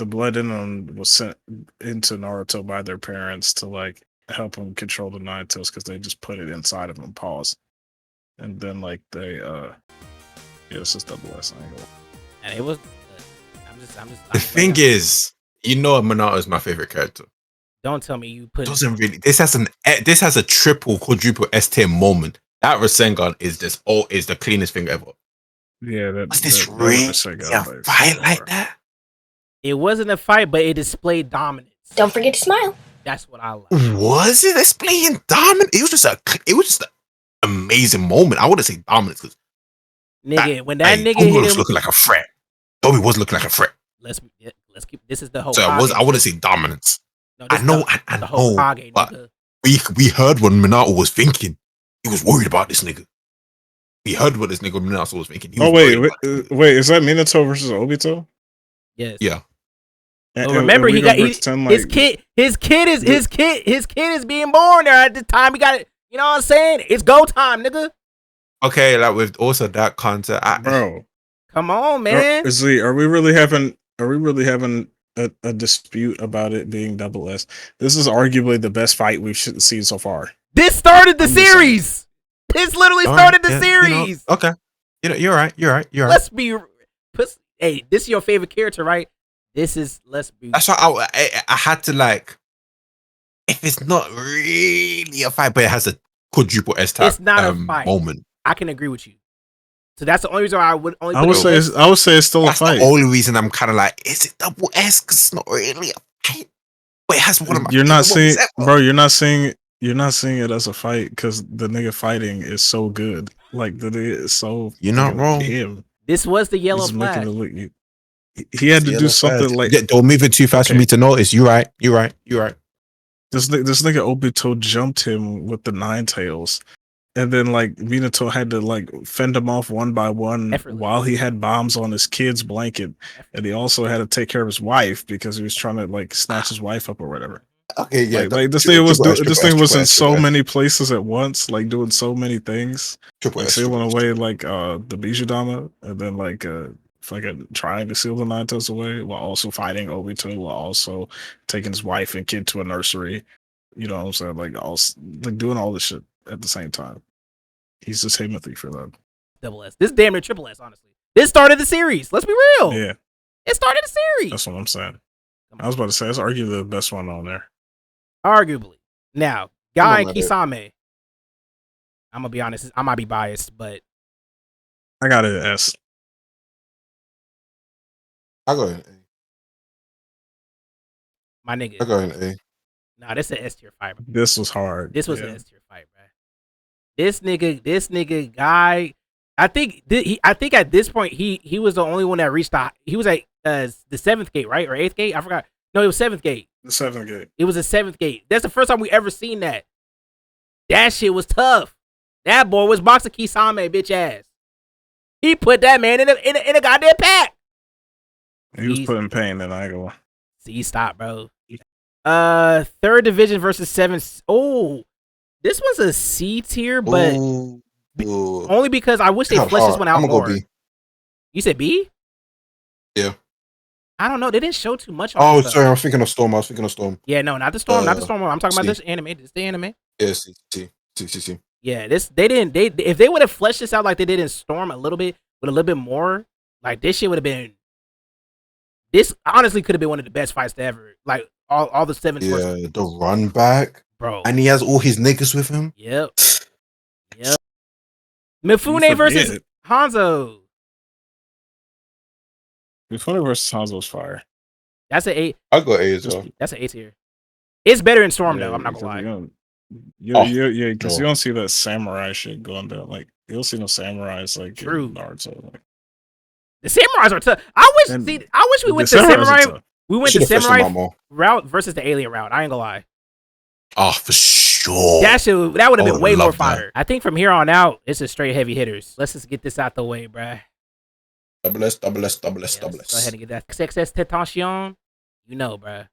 blood in them was sent into Naruto by their parents to like help him control the Nine Tails because they just put it inside of him. Pause. And then like they it's just double S angle.
And it was. I'm just.
The thing is, Minato is my favorite character.
Don't tell me you put.
Doesn't really. This has a triple, quadruple S tier moment. That Rasengan is the cleanest thing ever.
Yeah,
was this really a fight like that?
It wasn't a fight, but it displayed dominance.
Don't forget to smile.
That's what I like.
Was it displaying dominance? It was just an amazing moment. I wouldn't say dominance because
when that nigga
Toby
hit
was
him,
looking like a threat. Toby was looking like a threat.
Let's keep. This is the whole.
So I wouldn't say dominance.
No,
I know, but we heard what Minato was thinking. He was worried about this nigga. We heard what this nigga Minato was thinking.
Wait, is that Minato versus Obito?
Yes.
Yeah.
Well, remember, his kid is being born there at the time. He got it. You know what I'm saying? It's go time, nigga.
Okay, like with also that concept,
Bro.
Come on, man.
Are we really having a dispute about it being double S? This is arguably the best fight we've seen so far.
This started the
I'm just
series. This literally
All
started
right,
the
yeah,
series.
Okay, you're right.
Let's be. Hey, this is your favorite character, right? Let's be.
That's why I had to like. If it's not really a fight, but it has a quadruple S type,
It's not a fight.
moment.
I can agree with you. So that's the only reason I would only.
I would say it's still
That's
a fight.
the only reason I'm kind of like, is it double S? Because it's not really a fight. But it has one of my.
You're not seeing,
ever.
bro. You're not seeing it as a fight because the nigga fighting is so good. Like the nigga is so.
You're not wrong.
Him.
This was the yellow
He's making
flag.
it look. He had to do something like.
Yeah, they're moving too fast for me to notice. You're right.
This nigga Obito jumped him with the nine tails, and then like Minato had to like fend him off one by one while he had bombs on his kid's blanket, and he also had to take care of his wife because he was trying to like snatch his wife up or whatever.
Okay, yeah.
Like this thing was in so many places at once, like doing so many things, like sealing away like the Bijudama, and then like fucking trying to seal the nine tails away while also fighting Obito, while also taking his wife and kid to a nursery. You know what I'm saying? Like doing all this shit at the same time. He's just Timothy for that.
Double S. This is damn near triple S, honestly. This started the series. Let's be real.
Yeah.
It started the series.
That's what I'm saying. I was about to say it's arguably the best one on there.
Arguably. Now, Guy Kisame. I'm gonna be honest, I might be biased, but
I got it S.
I got an A.
My nigga.
I got an A.
Nah, this is an S tier fight. Bro.
This was hard.
This was an S tier fight, bro. This nigga Guy. I think at this point he was the only one that reached he was at the seventh gate, right? Or eighth gate? I forgot. No, it was seventh gate.
The seventh gate.
It was the seventh gate. That's the first time we ever seen that. That shit was tough. That boy was boxing Kisame, bitch ass. He put that man in a goddamn pack.
He was putting pain in Iowa.
See, stop, bro. Third division versus 7. Oh, this was a C tier, but only because I wish they fleshed this one out more. You said B?
Yeah.
I don't know. They didn't show too much.
Oh, sorry. I was thinking of Storm.
Yeah, no, not the Storm. Not the Storm. I'm talking about this anime. This is the anime.
Yeah, see.
Yeah, they didn't. If they would have fleshed this out like they did in Storm a little bit, with a little bit more, like this shit would have been. This honestly could have been one of the best fights to ever. Like all the 7.
Yeah, the run back,
bro,
and he has all his niggas with him.
Yep. Mifune versus Hanzo.
Mifune versus Hanzo was fire.
That's an 8.
I got A as well.
That's an A tier. It's better in Storm though. I'm not gonna lie.
Yeah, because you don't see that samurai shit going down. Like you don't see no samurais like
True.
in Naruto. Like,
the samurais are tough. I wish we went the samurai. We went the samurai route versus the alien route. I ain't gonna lie.
Oh, for sure.
That would have been way more fire. I think from here on out, it's just straight heavy hitters. Let's just get this out the way, bruh.
Double S.
Go ahead and get that XXS Tentation. You know, bruh.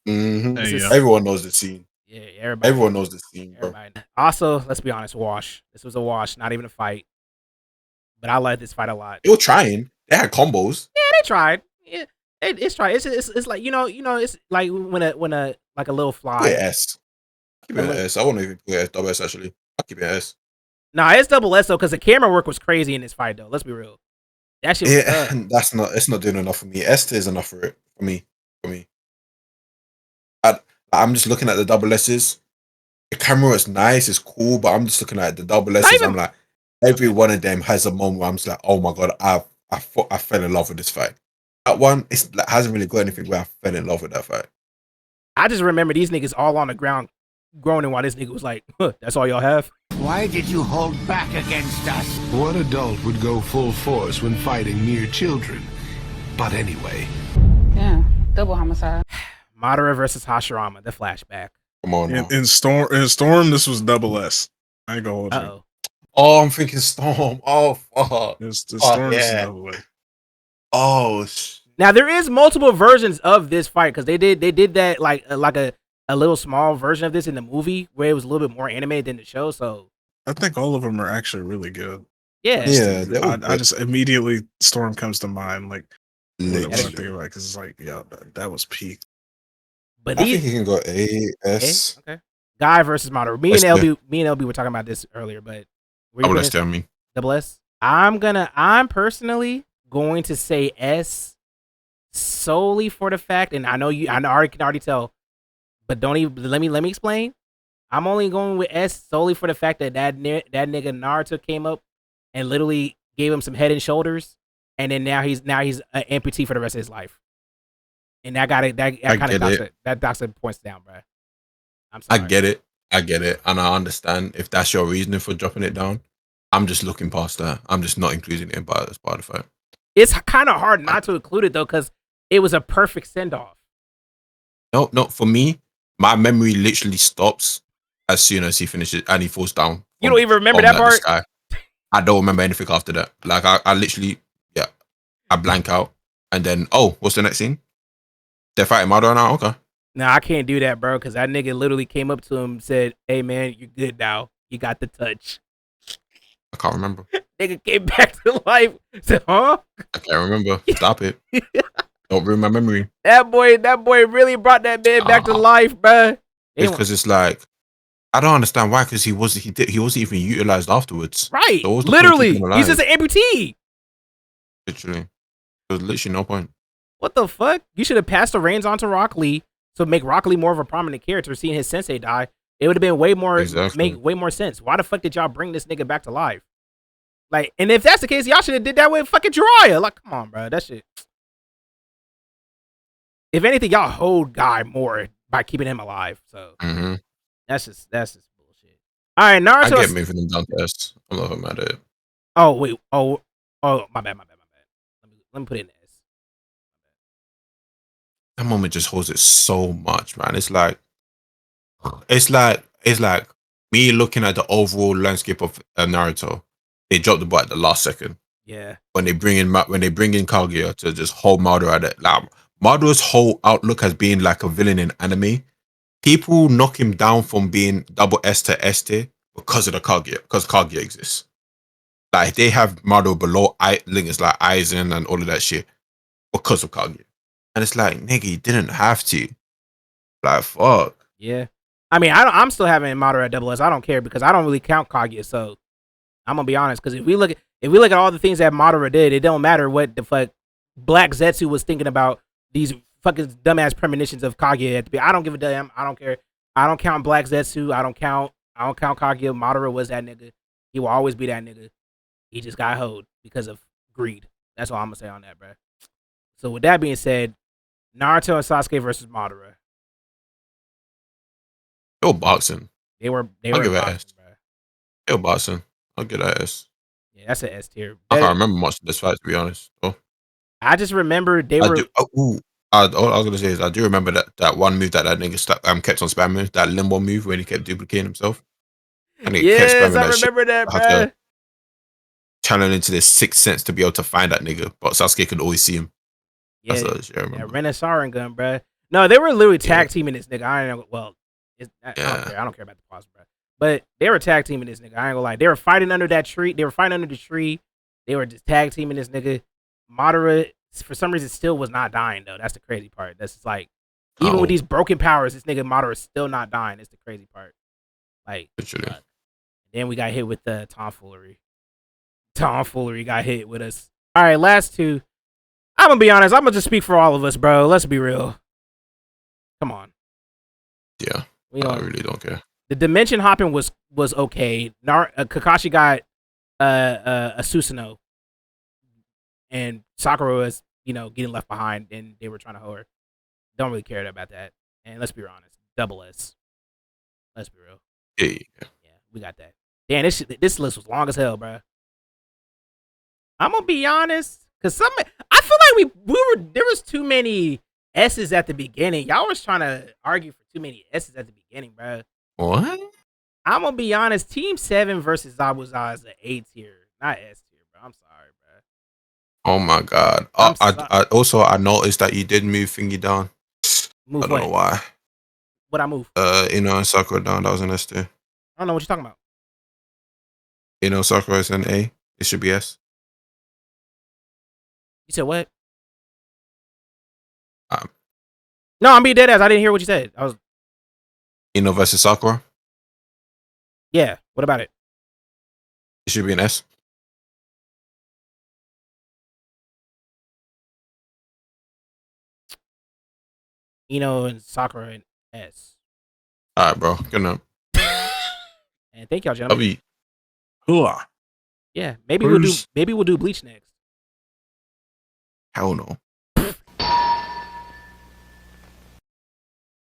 Mm-hmm. Everyone knows the scene.
Yeah, everybody.
Everyone knows the scene, bro.
Also, let's be honest, wash. This was a wash, not even a fight. But I like this fight a lot.
They were trying. They had combos.
Yeah, they tried. Yeah, it's tried. It's like you know, it's like when a like a little fly.
Put an S. Keep it an S. I won't even put it double S actually. I'll keep it an S.
Nah, it's double S though, because the camera work was crazy in this fight though. Let's be real. That shit was
it's not doing enough for me. S is enough for it. For me. I'm just looking at the double S's. The camera is nice, it's cool, but I'm just looking at the double S's. I'm like, every one of them has a moment where I'm just like, oh my god, I fell in love with this fight. That one hasn't really got anything where I fell in love with that fight.
I just remember these niggas all on the ground groaning while this nigga was like, that's all y'all have?
Why did you hold back against us?
What adult would go full force when fighting mere children? But anyway.
Yeah, double homicide.
Madara versus Hashirama, the flashback.
Come on now.
In Storm, this was double S. I ain't gonna hold you.
Oh, I'm thinking Storm. Oh, fuck.
Storm is double S.
Oh,
now there is multiple versions of this fight because they did that like a little small version of this in the movie where it was a little bit more animated than the show. So
I think all of them are actually really good.
Yeah.
Yeah, they're all
I
good.
just immediately Storm comes to mind, like when I think
Literally.
about it, because it's like, yeah, that was peak.
But
I think
these
he can go A,
okay,
S.
okay. Guy versus Madara. Me
S
and
tier.
LB were talking about this earlier, but were you
I would
putting
have
this
tell me.
double S? I'm personally going to say S solely for the fact, and I know you I already can already tell, but don't even let me explain. I'm only going with S solely for the fact that that nigga Naruto came up and literally gave him some head and shoulders, and then now he's an amputee for the rest of his life. And that
I
kind of
get it.
docks it points down, bro. I'm
I
sorry.
get it. I get it. And I understand if that's your reasoning for dropping it down. I'm just looking past that. I'm just not including it as part of the fight.
It's kind of hard not to include it though, because it was a perfect send off.
No, for me, my memory literally stops as soon as he finishes and he falls down.
You don't even remember that
the
part?
sky. I don't remember anything after that. Like I literally, yeah, I blank out. And then, oh, what's the next scene? They're fighting Madara now? Okay.
No, I can't do that, bro, because that nigga literally came up to him and said, "Hey, man, you're good now. You got the touch."
I can't remember.
Nigga came back to life. Said, huh?
I can't remember. Stop it. Don't ruin my memory.
That boy really brought that man back to life, bro.
It's because it's like, I don't understand why, because he wasn't even utilized afterwards.
Right.
So what's the point of
Literally.
keeping him alive?
He's just an amputee.
Literally. There's literally no point.
What the fuck? You should have passed the reins on to Rock Lee to make Rock Lee more of a prominent character, seeing his sensei die. It would have been make way more sense. Why the fuck did y'all bring this nigga back to life? Like, and if that's the case, y'all should have did that with fucking Jiraiya. Like, come on, bro. That shit. If anything, y'all hold Guy more by keeping him alive. So that's just bullshit. All right, Naruto.
I get moving him down to S. I'm not mad at it.
Oh wait. Oh, my bad. Let me put it in S.
That moment just holds it so much, man. It's like me looking at the overall landscape of Naruto. They dropped the ball at the last second.
Yeah.
When they bring in Kaguya to just hold Madara at it. Like, Madara's whole outlook has been like a villain in anime. People knock him down from being double S to S tier because of the Kaguya, because Kaguya exists. Like, they have Madara below it's like Aizen and all of that shit because of Kaguya. And it's like, nigga, you didn't have to. Like, fuck.
Yeah. I mean, I'm still having Madara at double S. I don't care because I don't really count Kaguya. So I'm gonna be honest, because if we look at all the things that Madara did, it don't matter what the fuck Black Zetsu was thinking about these fucking dumbass premonitions of Kaguya at the I don't give a damn. I don't care. I don't count Black Zetsu. I don't count Kaguya. Madara was that nigga. He will always be that nigga. He just got hoed because of greed. That's all I'm gonna say on that, bro. So with that being said, Naruto and Sasuke versus Madara.
They were boxing.
They were
I'll give it
boxing,
S. They were boxing. I'll give that S.
Yeah, that's an S tier.
I can't remember much of this fight, to be honest. Oh.
I just remember they were.
All I was gonna say is I do remember that one move that nigga kept on spamming, that limbo move when he kept duplicating himself. And he kept spamming
I remember that,
bro.
bro.
Channel into this sixth sense to be able to find that nigga, but Sasuke could always see him.
Yeah,
that's I remember.
Renaissance gun, bro. No, they were literally tag teaming this nigga. I don't know. Well, I don't care about the pause, bro. But they were tag teaming this nigga. I ain't gonna lie. They were fighting under that tree. They were fighting under the tree. They were just tag teaming this nigga. Madara, for some reason, still was not dying though. That's the crazy part. That's just like, even with these broken powers, this nigga Madara is still not dying. It's the crazy part. Like, then we got hit with the tomfoolery. Tomfoolery got hit with us. All right, last two. I'm gonna be honest. I'm gonna just speak for all of us, bro. Let's be real. Come on.
Yeah, I really don't care.
The dimension hopping was okay. Kakashi got a Susanoo, and Sakura was getting left behind, and they were trying to hoe her. Don't really care about that. And let's be honest, double S. Let's be real.
Yeah,
we got that. Damn, this list was long as hell, bro. I'm gonna be honest, cause I feel like there was too many S's at the beginning. Y'all was trying to argue for too many S's at the beginning, bro.
What?
I'm gonna be honest. Team 7 versus Zabuza is an A tier, not S tier, bro. I'm sorry, bro.
Oh my god. I noticed that you did move Thingy down. I don't know why.
What I move?
And Sakura down. That was an S tier.
I don't know what you're talking about.
Sakura is an A. It should be S.
You said what?
Um,
No, I'm being dead ass. I didn't hear what you said. I was
versus Sakura.
yeah. What about it?
It should be an S.
And Sakura and S.
All right, bro. Good enough.
And thank y'all, gentlemen.
W.
Hooah.
Yeah, maybe
Bruce.
we'll do Bleach next.
Hell no.